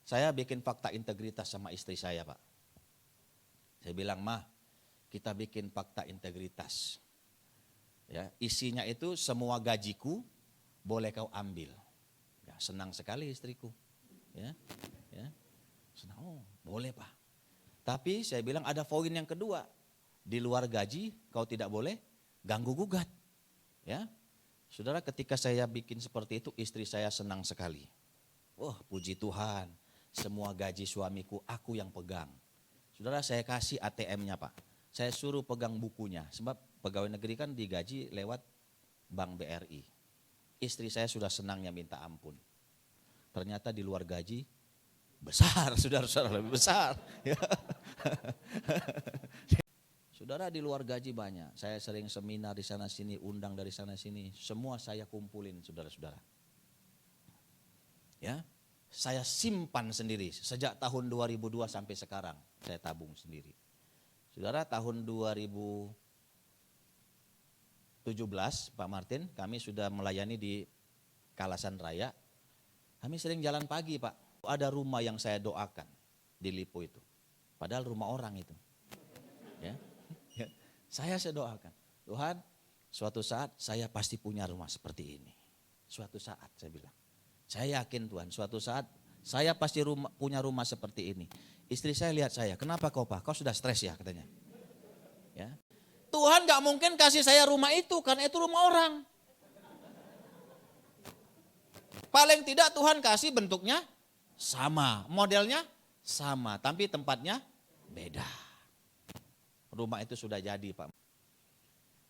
saya bikin fakta integritas sama istri saya, Pak. Saya bilang, "Ma, kita bikin fakta integritas. Ya, isinya itu semua gajiku boleh kau ambil." Ya, senang sekali istriku. Ya, ya. Senang, "Oh, boleh, Pak." Tapi saya bilang ada poin yang kedua. Di luar gaji kau tidak boleh ganggu gugat. Ya. Saudara, ketika saya bikin seperti itu, istri saya senang sekali. Wah, puji Tuhan, semua gaji suamiku aku yang pegang. Saudara, saya kasih ATM-nya, Pak. Saya suruh pegang bukunya, sebab pegawai negeri kan digaji lewat Bank BRI. Istri saya sudah senangnya minta ampun. Ternyata di luar gaji besar, saudara-saudara, lebih besar. Saudara, di luar gaji banyak. Saya sering seminar di sana sini, undang dari sana sini, semua saya kumpulin, saudara-saudara. Ya, saya simpan sendiri sejak tahun 2002 sampai sekarang, saya tabung sendiri. Saudara, tahun 2017, Pak Martin, kami sudah melayani di Kalasan Raya. Kami sering jalan pagi, Pak. Ada rumah yang saya doakan di Lipo itu. Padahal rumah orang itu. Ya. Saya doakan, Tuhan, suatu saat saya pasti punya rumah seperti ini. Suatu saat, saya bilang. Saya yakin Tuhan, suatu saat saya pasti punya rumah seperti ini. Istri saya lihat saya, "Kenapa kau, Pak? Kau sudah stres ya?" katanya. Ya. Tuhan gak mungkin kasih saya rumah itu, karena itu rumah orang. Paling tidak Tuhan kasih bentuknya sama, modelnya sama, tapi tempatnya beda. Rumah itu sudah jadi, Pak.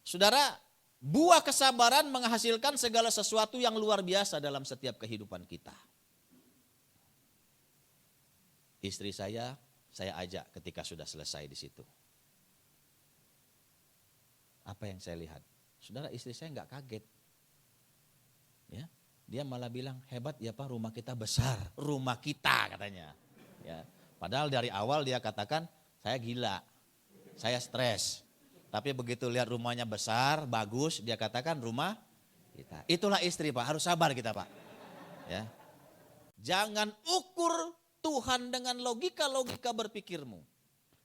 Saudara, buah kesabaran menghasilkan segala sesuatu yang luar biasa dalam setiap kehidupan kita. Istri saya ajak ketika sudah selesai di situ. Apa yang saya lihat? Saudara, istri saya enggak kaget. Ya, dia malah bilang, "Hebat ya Pak, rumah kita besar." Rumah kita katanya. Ya, padahal dari awal dia katakan, "Saya gila, saya stres." Tapi begitu lihat rumahnya besar, bagus, dia katakan rumah kita. Itulah istri, Pak, harus sabar kita, Pak. Ya. Jangan ukur Tuhan dengan logika-logika berpikirmu.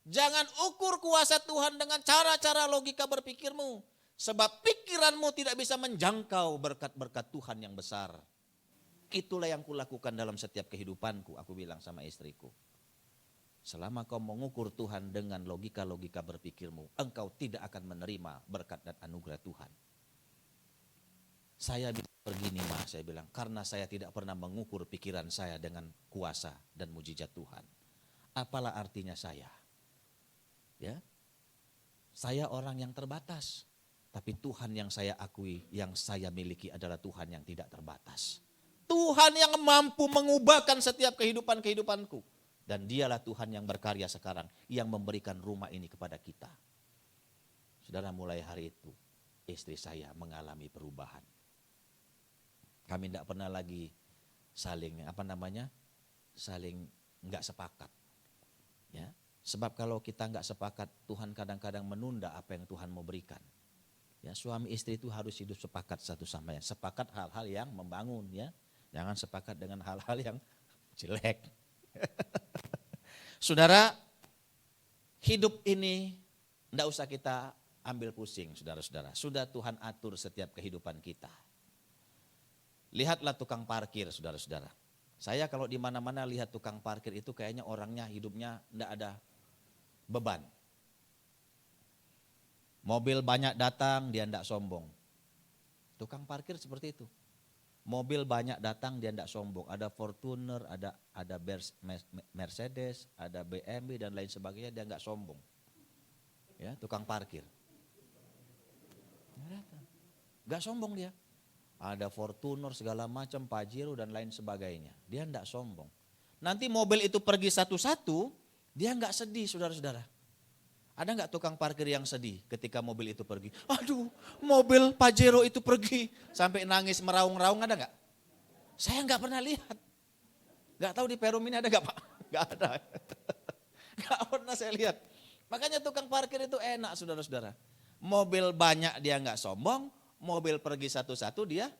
Jangan ukur kuasa Tuhan dengan cara-cara logika berpikirmu. Sebab pikiranmu tidak bisa menjangkau berkat-berkat Tuhan yang besar. Itulah yang kulakukan dalam setiap kehidupanku, aku bilang sama istriku. Selama kau mengukur Tuhan dengan logika-logika berpikirmu, engkau tidak akan menerima berkat dan anugerah Tuhan. Saya bisa begini, Ma, saya bilang, karena saya tidak pernah mengukur pikiran saya dengan kuasa dan mujizat Tuhan. Apalah artinya saya? Ya, saya orang yang terbatas, tapi Tuhan yang saya akui, yang saya miliki adalah Tuhan yang tidak terbatas. Tuhan yang mampu mengubahkan setiap kehidupanku. Dan dialah Tuhan yang berkarya sekarang, yang memberikan rumah ini kepada kita. Saudara, mulai hari itu, istri saya mengalami perubahan. Kami tidak pernah lagi saling nggak sepakat. Ya, sebab kalau kita nggak sepakat, Tuhan kadang-kadang menunda apa yang Tuhan mau berikan. Ya, suami istri itu harus hidup sepakat satu sama lain. Sepakat hal-hal yang membangun ya. Jangan sepakat dengan hal-hal yang jelek. Saudara, hidup ini tidak usah kita ambil pusing, saudara-saudara. Sudah Tuhan atur setiap kehidupan kita. Lihatlah tukang parkir, saudara-saudara. Saya kalau di mana-mana lihat tukang parkir itu kayaknya orangnya hidupnya tidak ada beban. Mobil banyak datang, dia tidak sombong. Tukang parkir seperti itu. Mobil banyak datang, dia tidak sombong. Ada Fortuner, ada Mercedes, ada BMW dan lain sebagainya, dia nggak sombong. Ya, tukang parkir. Nggak sombong dia. Ada Fortuner segala macam, Pajero dan lain sebagainya. Dia tidak sombong. Nanti mobil itu pergi satu-satu, dia nggak sedih, saudara-saudara. Ada nggak tukang parkir yang sedih ketika mobil itu pergi? Aduh, mobil Pajero itu pergi. Sampai nangis meraung-raung, ada nggak? Saya nggak pernah lihat. Nggak tahu di Perum ini ada nggak Pak? Nggak ada. Nggak pernah saya lihat. Makanya tukang parkir itu enak, saudara-saudara. Mobil banyak dia nggak sombong, mobil pergi satu-satu dia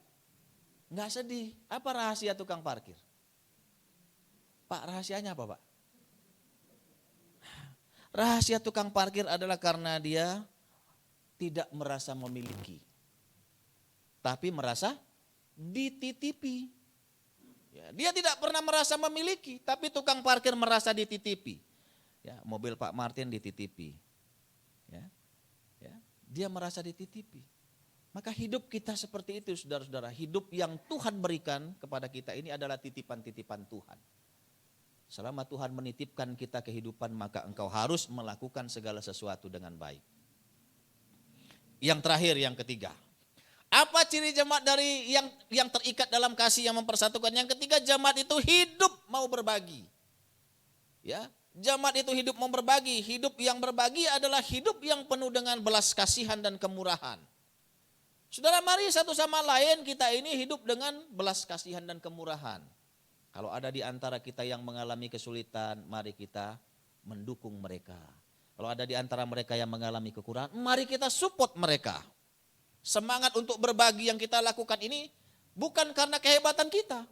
nggak sedih. Apa rahasia tukang parkir? Pak, rahasianya apa Pak? Rahasia tukang parkir adalah karena dia tidak merasa memiliki, tapi merasa dititipi. Ya, dia tidak pernah merasa memiliki, tapi tukang parkir merasa dititipi. Ya, mobil Pak Martin dititipi. Ya, ya, dia merasa dititipi. Maka hidup kita seperti itu, saudara-saudara. Hidup yang Tuhan berikan kepada kita ini adalah titipan-titipan Tuhan. Selama Tuhan menitipkan kita kehidupan, maka engkau harus melakukan segala sesuatu dengan baik. Yang terakhir, yang ketiga. Apa ciri jemaat dari yang terikat dalam kasih yang mempersatukan? Yang ketiga, jemaat itu hidup mau berbagi. Ya, jemaat itu hidup mau berbagi. Hidup yang berbagi adalah hidup yang penuh dengan belas kasihan dan kemurahan. Saudara, mari satu sama lain kita ini hidup dengan belas kasihan dan kemurahan. Kalau ada di antara kita yang mengalami kesulitan, mari kita mendukung mereka. Kalau ada di antara mereka yang mengalami kekurangan, mari kita support mereka. Semangat untuk berbagi yang kita lakukan ini bukan karena kehebatan kita,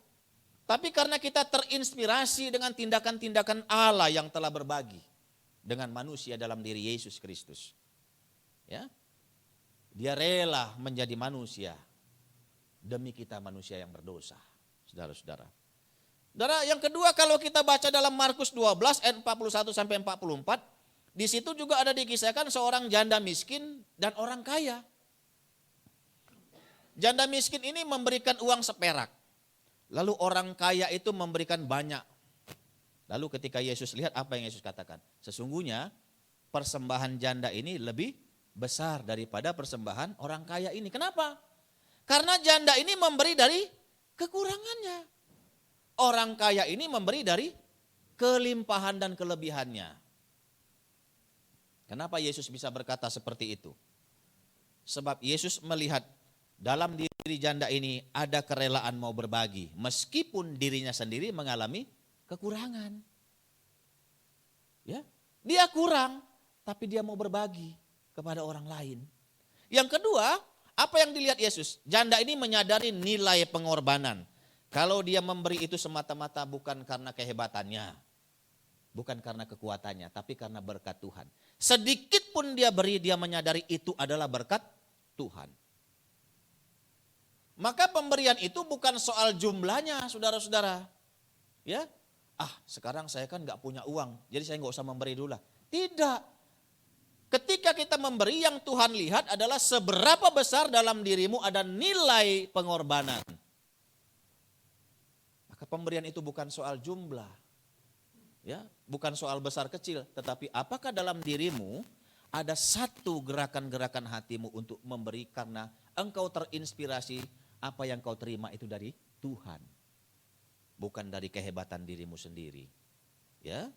tapi karena kita terinspirasi dengan tindakan-tindakan Allah yang telah berbagi dengan manusia dalam diri Yesus Kristus. Ya, dia rela menjadi manusia demi kita manusia yang berdosa, saudara-saudara. Saudara, yang kedua, kalau kita baca dalam Markus 12 ayat 41 sampai 44, di situ juga ada dikisahkan seorang janda miskin dan orang kaya. Janda miskin ini memberikan uang seperak. Lalu orang kaya itu memberikan banyak. Lalu ketika Yesus lihat, apa yang Yesus katakan? Sesungguhnya persembahan janda ini lebih besar daripada persembahan orang kaya ini. Kenapa? Karena janda ini memberi dari kekurangannya. Orang kaya ini memberi dari kelimpahan dan kelebihannya. Kenapa Yesus bisa berkata seperti itu? Sebab Yesus melihat dalam diri janda ini ada kerelaan mau berbagi, meskipun dirinya sendiri mengalami kekurangan. Ya, dia kurang, tapi dia mau berbagi kepada orang lain. Yang kedua, apa yang dilihat Yesus? Janda ini menyadari nilai pengorbanan. Kalau dia memberi itu semata-mata bukan karena kehebatannya, bukan karena kekuatannya, tapi karena berkat Tuhan. Sedikit pun dia beri, dia menyadari itu adalah berkat Tuhan. Maka pemberian itu bukan soal jumlahnya, saudara-saudara. Ya, sekarang saya kan nggak punya uang, jadi saya nggak usah memberi dulu lah. Tidak. Ketika kita memberi, yang Tuhan lihat adalah seberapa besar dalam dirimu ada nilai pengorbanan. Maka pemberian itu bukan soal jumlah, ya, bukan soal besar kecil, tetapi apakah dalam dirimu ada satu gerakan-gerakan hatimu untuk memberi karena engkau terinspirasi apa yang kau terima itu dari Tuhan, bukan dari kehebatan dirimu sendiri. Ya,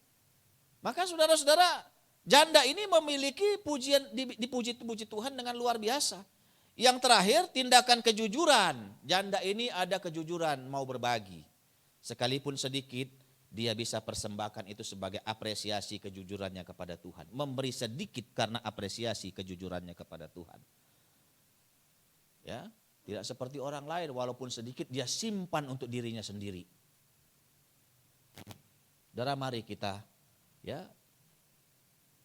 maka saudara-saudara, janda ini memiliki pujian, dipuji Tuhan dengan luar biasa. Yang terakhir, tindakan kejujuran. Janda ini ada kejujuran mau berbagi. Sekalipun sedikit, dia bisa persembahkan itu sebagai apresiasi kejujurannya kepada Tuhan. Memberi sedikit karena apresiasi kejujurannya kepada Tuhan. Ya, tidak seperti orang lain, walaupun sedikit dia simpan untuk dirinya sendiri. Saudara, mari kita ya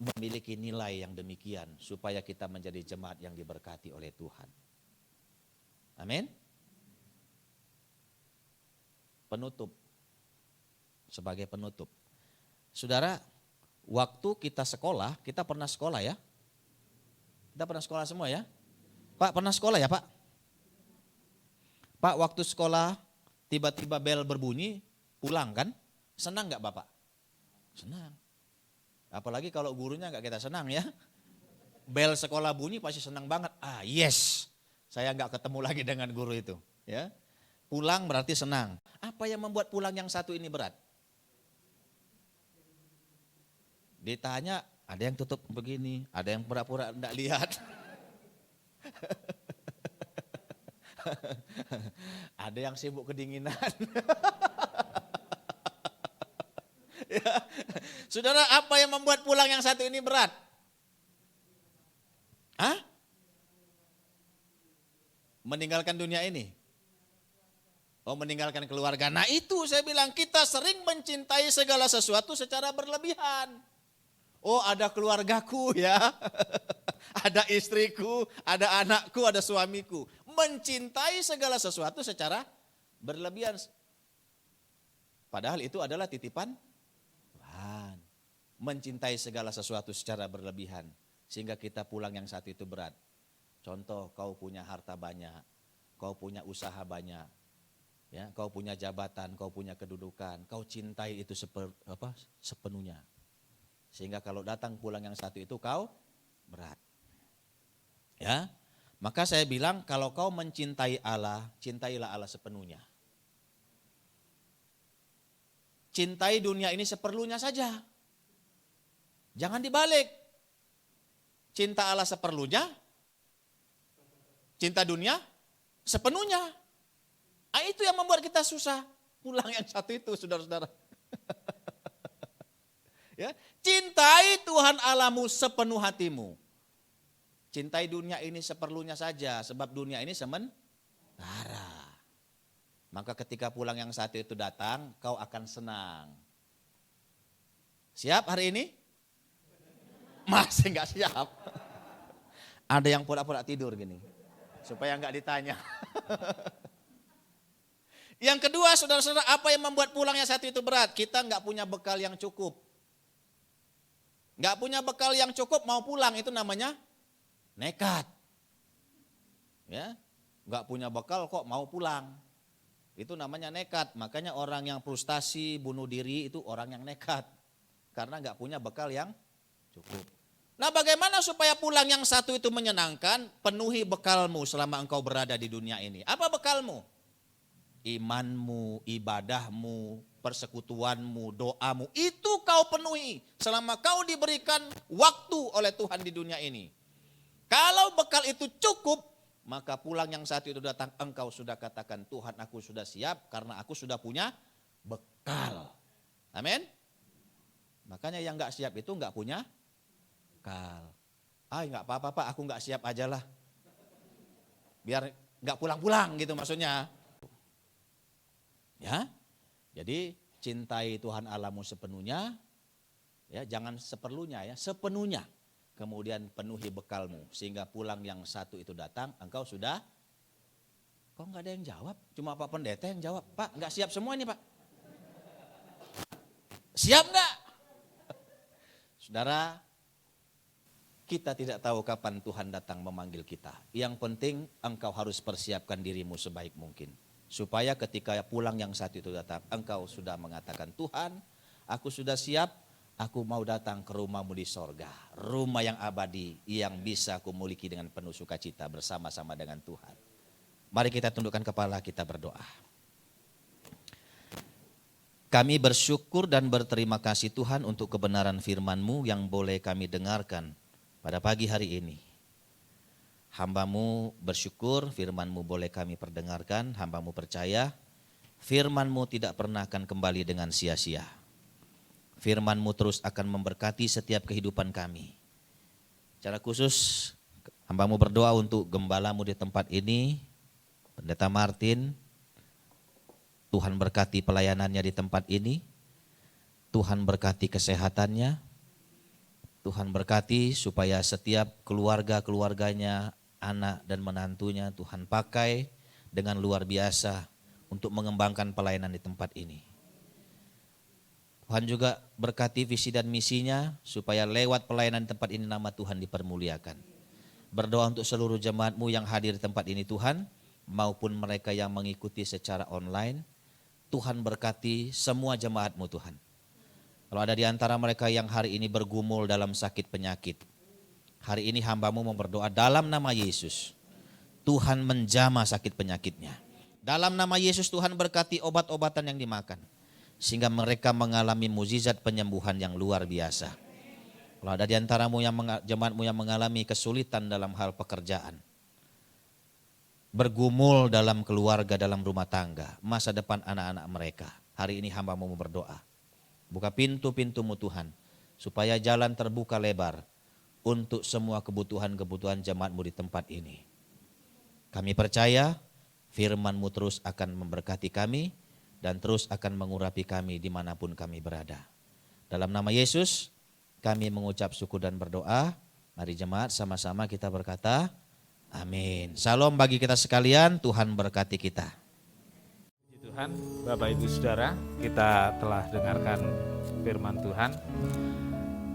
memiliki nilai yang demikian supaya kita menjadi jemaat yang diberkati oleh Tuhan. Amin. Penutup. Sebagai penutup. Saudara, waktu kita sekolah, kita pernah sekolah ya? Kita pernah sekolah semua ya? Pak, pernah sekolah ya Pak? Pak, waktu sekolah tiba-tiba bel berbunyi, pulang kan? Senang gak Bapak? Senang. Apalagi kalau gurunya gak kita senang ya. Bel sekolah bunyi pasti senang banget. Ah yes, saya gak ketemu lagi dengan guru itu. Ya, pulang berarti senang. Apa yang membuat pulang yang satu ini berat? Ditanya, ada yang tutup begini, ada yang pura-pura enggak lihat. Ada yang sibuk kedinginan. Ya. Saudara, apa yang membuat pulang yang satu ini berat? Hah? Meninggalkan dunia ini? Oh, meninggalkan keluarga. Nah itu saya bilang, kita sering mencintai segala sesuatu secara berlebihan. Oh, ada keluargaku ya, ada istriku, ada anakku, ada suamiku. Mencintai segala sesuatu secara berlebihan. Padahal itu adalah titipan Tuhan. Mencintai segala sesuatu secara berlebihan. Sehingga kita pulang yang satu itu berat. Contoh, kau punya harta banyak, kau punya usaha banyak, ya, kau punya jabatan, kau punya kedudukan, kau cintai itu sepenuhnya. Sehingga kalau datang pulang yang satu itu kau berat. Ya, maka saya bilang kalau kau mencintai Allah, cintailah Allah sepenuhnya. Cintai dunia ini seperlunya saja. Jangan dibalik. Cinta Allah seperlunya, cinta dunia sepenuhnya. Ah, itu yang membuat kita susah. Pulang yang satu itu, saudara-saudara. Ya, cintai Tuhan Allahmu sepenuh hatimu. Cintai dunia ini seperlunya saja, sebab dunia ini sementara. Maka ketika pulang yang satu itu datang, kau akan senang. Siap hari ini? Masih enggak siap. Ada yang pura-pura tidur gini, supaya enggak ditanya. Yang kedua, saudara-saudara, apa yang membuat pulang yang satu itu berat? Kita enggak punya bekal yang cukup. Enggak punya bekal yang cukup mau pulang, itu namanya nekat. Ya, enggak punya bekal kok mau pulang. Itu namanya nekat. Makanya orang yang frustasi, bunuh diri itu orang yang nekat. Karena enggak punya bekal yang cukup. Nah, bagaimana supaya pulang yang satu itu menyenangkan? Penuhi bekalmu selama engkau berada di dunia ini. Apa bekalmu? Imanmu, ibadahmu, persekutuanmu, doamu, itu kau penuhi selama kau diberikan waktu oleh Tuhan di dunia ini. Kalau bekal itu cukup, maka pulang yang satu itu datang, engkau sudah katakan, Tuhan aku sudah siap karena aku sudah punya bekal. Amin. Makanya yang gak siap itu gak punya bekal. Ah, gak apa-apa Pak, aku gak siap aja lah. Biar gak pulang-pulang gitu maksudnya. Ya, jadi cintai Tuhan Allahmu sepenuhnya, ya jangan seperlunya ya, sepenuhnya. Kemudian penuhi bekalmu sehingga pulang yang satu itu datang, engkau sudah. Kok nggak ada yang jawab? Cuma Pak Pendeta yang jawab. Pak, nggak siap semua ini Pak. Siap nggak? Saudara, kita tidak tahu kapan Tuhan datang memanggil kita. Yang penting engkau harus persiapkan dirimu sebaik mungkin. Supaya ketika pulang yang satu itu datang, engkau sudah mengatakan, Tuhan, aku sudah siap, aku mau datang ke rumahmu di sorga. Rumah yang abadi yang bisa aku miliki dengan penuh sukacita bersama-sama dengan Tuhan. Mari kita tundukkan kepala, kita berdoa. Kami bersyukur dan berterima kasih Tuhan untuk kebenaran firman-Mu yang boleh kami dengarkan pada pagi hari ini. Hamba-Mu bersyukur firman-Mu boleh kami perdengarkan, hamba-Mu percaya firman-Mu tidak pernah akan kembali dengan sia-sia. Firman-Mu terus akan memberkati setiap kehidupan kami. Secara khusus Hambamu berdoa untuk gembalamu di tempat ini, Pendeta Martin. Tuhan berkati pelayanannya di tempat ini. Tuhan berkati kesehatannya. Tuhan berkati supaya setiap keluarga-keluarganya, anak dan menantunya Tuhan pakai dengan luar biasa untuk mengembangkan pelayanan di tempat ini. Tuhan juga berkati visi dan misinya supaya lewat pelayanan di tempat ini nama Tuhan dipermuliakan. Berdoa untuk seluruh jemaatmu yang hadir di tempat ini Tuhan, maupun mereka yang mengikuti secara online. Tuhan berkati semua jemaatmu Tuhan. Kalau ada di antara mereka yang hari ini bergumul dalam sakit penyakit, hari ini hambamu mau berdoa dalam nama Yesus. Tuhan menjamah sakit penyakitnya. Dalam nama Yesus Tuhan berkati obat-obatan yang dimakan. Sehingga mereka mengalami mukjizat penyembuhan yang luar biasa. Kalau ada di antaramu yang jemaatmu yang mengalami kesulitan dalam hal pekerjaan, bergumul dalam keluarga, dalam rumah tangga, masa depan anak-anak mereka, hari ini hambamu mau berdoa. Buka pintu-pintumu Tuhan, supaya jalan terbuka lebar untuk semua kebutuhan-kebutuhan jemaatmu di tempat ini. Kami percaya firman-Mu terus akan memberkati kami dan terus akan mengurapi kami dimanapun kami berada. Dalam nama Yesus kami mengucap syukur dan berdoa. Mari jemaat sama-sama kita berkata, amin. Salam bagi kita sekalian, Tuhan berkati kita. Tuhan, Bapak Ibu Saudara, kita telah dengarkan firman Tuhan.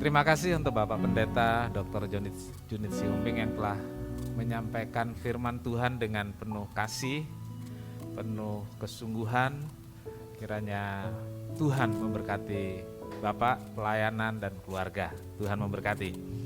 Terima kasih untuk Bapak Pendeta Dr. Junit Siumping yang telah menyampaikan firman Tuhan dengan penuh kasih, penuh kesungguhan. Kiranya Tuhan memberkati Bapak, pelayanan dan keluarga. Tuhan memberkati.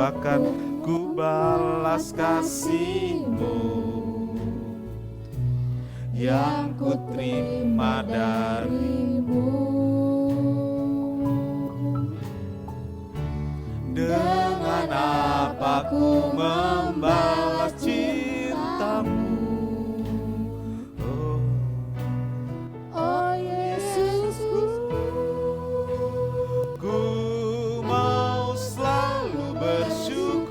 Akan ku balas kasih-Mu yang ku terima dari-Mu. Dengan apa ku membalas cinta-Mu? Oh Yesusku, ku mau selalu bersyukur,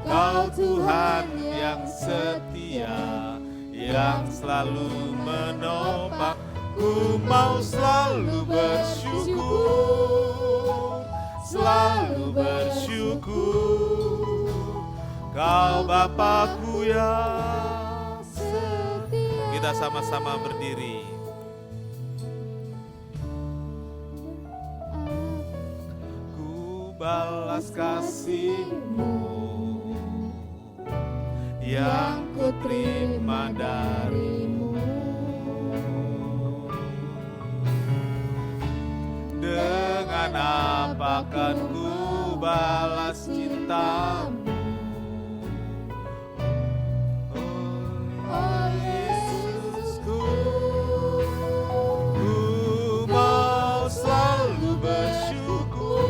Kau Tuhan yang setia, yang selalu menopang. Ku mau selalu bersyukur, Kau Bapakku yang setia. Kita sama-sama berdiri. Ku balas kasih-Mu yang ku terima dari-Mu. Dengan apa kan ku balas cinta-Mu? Oh Yesusku, ku mau selalu bersyukur,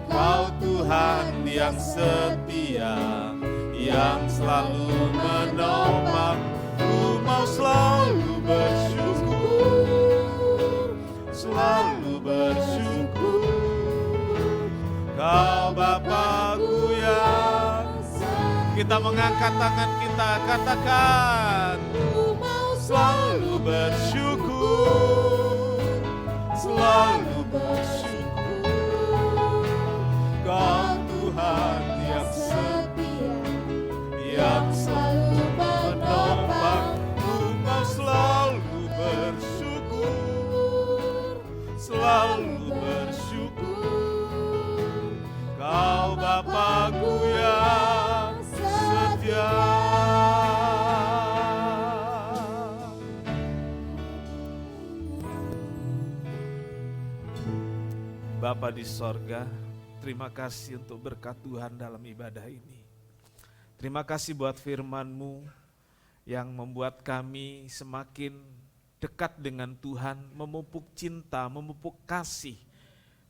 Kau Tuhan yang setia, yang selalu menopang. Ku mau selalu bersyukur, Kau Bapakku yang kita mengangkat tangan kita, katakan, ku mau selalu bersyukur, Kau Tuhan yang setia, yang selalu menopang. Ku mau selalu bersyukur, Kau Bapakku yang setia. Bapa di sorga, terima kasih untuk berkat Tuhan dalam ibadah ini. Terima kasih buat firman-Mu yang membuat kami semakin dekat dengan Tuhan, memupuk cinta, memupuk kasih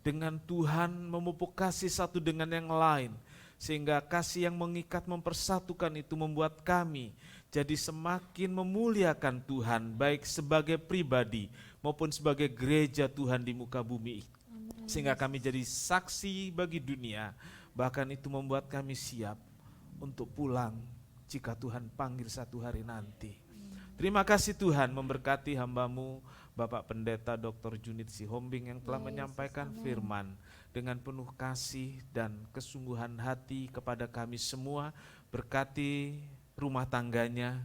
dengan Tuhan, memupuk kasih satu dengan yang lain. Sehingga kasih yang mengikat, mempersatukan itu membuat kami jadi semakin memuliakan Tuhan, baik sebagai pribadi maupun sebagai gereja Tuhan di muka bumi. Sehingga kami jadi saksi bagi dunia, bahkan itu membuat kami siap untuk pulang jika Tuhan panggil satu hari nanti. Terima kasih Tuhan, memberkati hamba-Mu Bapak Pendeta Dr. Junit Sihombing yang telah menyampaikan firman dengan penuh kasih dan kesungguhan hati kepada kami semua. Berkati rumah tangganya,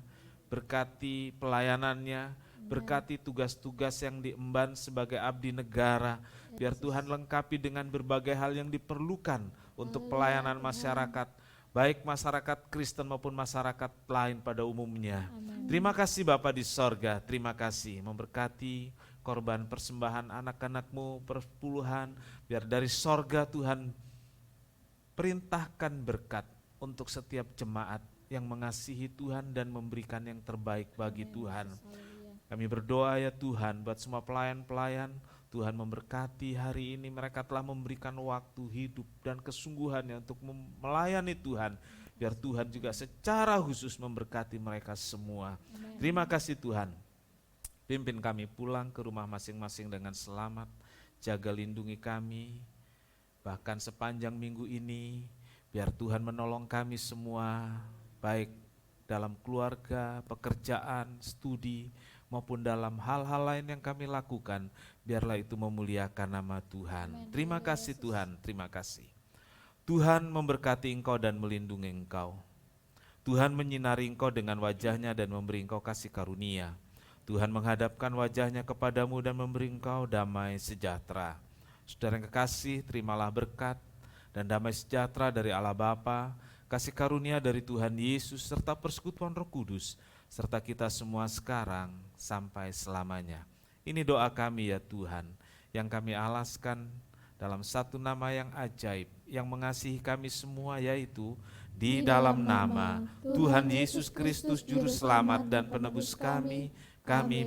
berkati pelayanannya, berkati tugas-tugas yang diemban sebagai abdi negara. Biar Tuhan lengkapi dengan berbagai hal yang diperlukan untuk pelayanan masyarakat, baik masyarakat Kristen maupun masyarakat lain pada umumnya. Terima kasih Bapa di sorga, terima kasih memberkati korban persembahan anak-anak-Mu perpuluhan. Biar dari sorga Tuhan perintahkan berkat untuk setiap jemaat yang mengasihi Tuhan dan memberikan yang terbaik bagi Tuhan. Kami berdoa ya Tuhan buat semua pelayan-pelayan, Tuhan memberkati hari ini, mereka telah memberikan waktu, hidup dan kesungguhannya untuk melayani Tuhan. Biar Tuhan juga secara khusus memberkati mereka semua. Terima kasih Tuhan. Pimpin kami pulang ke rumah masing-masing dengan selamat. Jaga lindungi kami, bahkan sepanjang minggu ini. Biar Tuhan menolong kami semua, baik dalam keluarga, pekerjaan, studi, maupun dalam hal-hal lain yang kami lakukan. Biarlah itu memuliakan nama Tuhan. Terima kasih Tuhan, terima kasih. Tuhan memberkati engkau dan melindungi engkau. Tuhan menyinari engkau dengan wajahnya dan memberi engkau kasih karunia. Tuhan menghadapkan wajahnya kepadamu dan memberi engkau damai sejahtera. Saudara yang kekasih, terimalah berkat dan damai sejahtera dari Allah Bapa, kasih karunia dari Tuhan Yesus, serta persekutuan Roh Kudus, serta kita semua sekarang sampai selamanya. Ini doa kami ya Tuhan, yang kami alaskan dalam satu nama yang ajaib, yang mengasihi kami semua, yaitu di dalam nama Tuhan Yesus Kristus Juru Selamat dan Penebus kami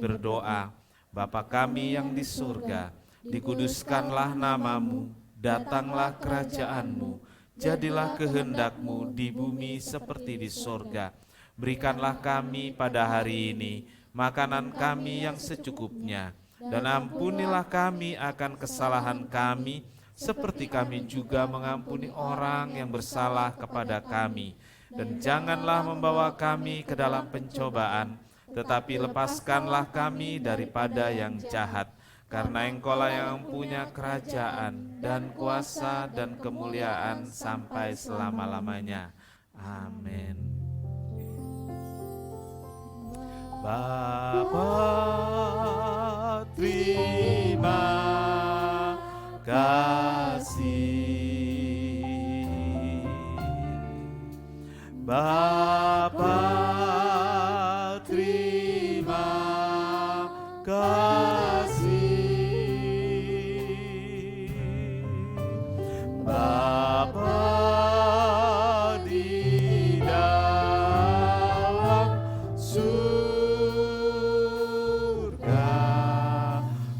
berdoa. Bapa kami yang di surga, dikuduskanlah namamu, datanglah kerajaan-Mu, jadilah kehendak-Mu di bumi seperti di surga. Berikanlah kami pada hari ini makanan kami yang secukupnya, dan ampunilah kami akan kesalahan kami, seperti kami juga mengampuni orang yang bersalah kepada kami. Dan janganlah membawa kami ke dalam pencobaan, tetapi lepaskanlah kami daripada yang jahat. Karena Engkau-lah yang punya kerajaan dan kuasa dan kemuliaan sampai selama-lamanya. Amin. Bapa, terima kasih. Bapa, terima kasih. Bapa di dalam surga,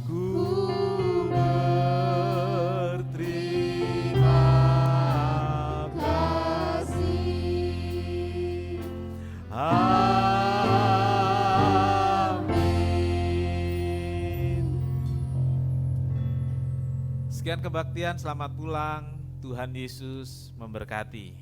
ku berterima kasih. Amin. Sekian kebaktian, selamat pulang. Tuhan Yesus memberkati.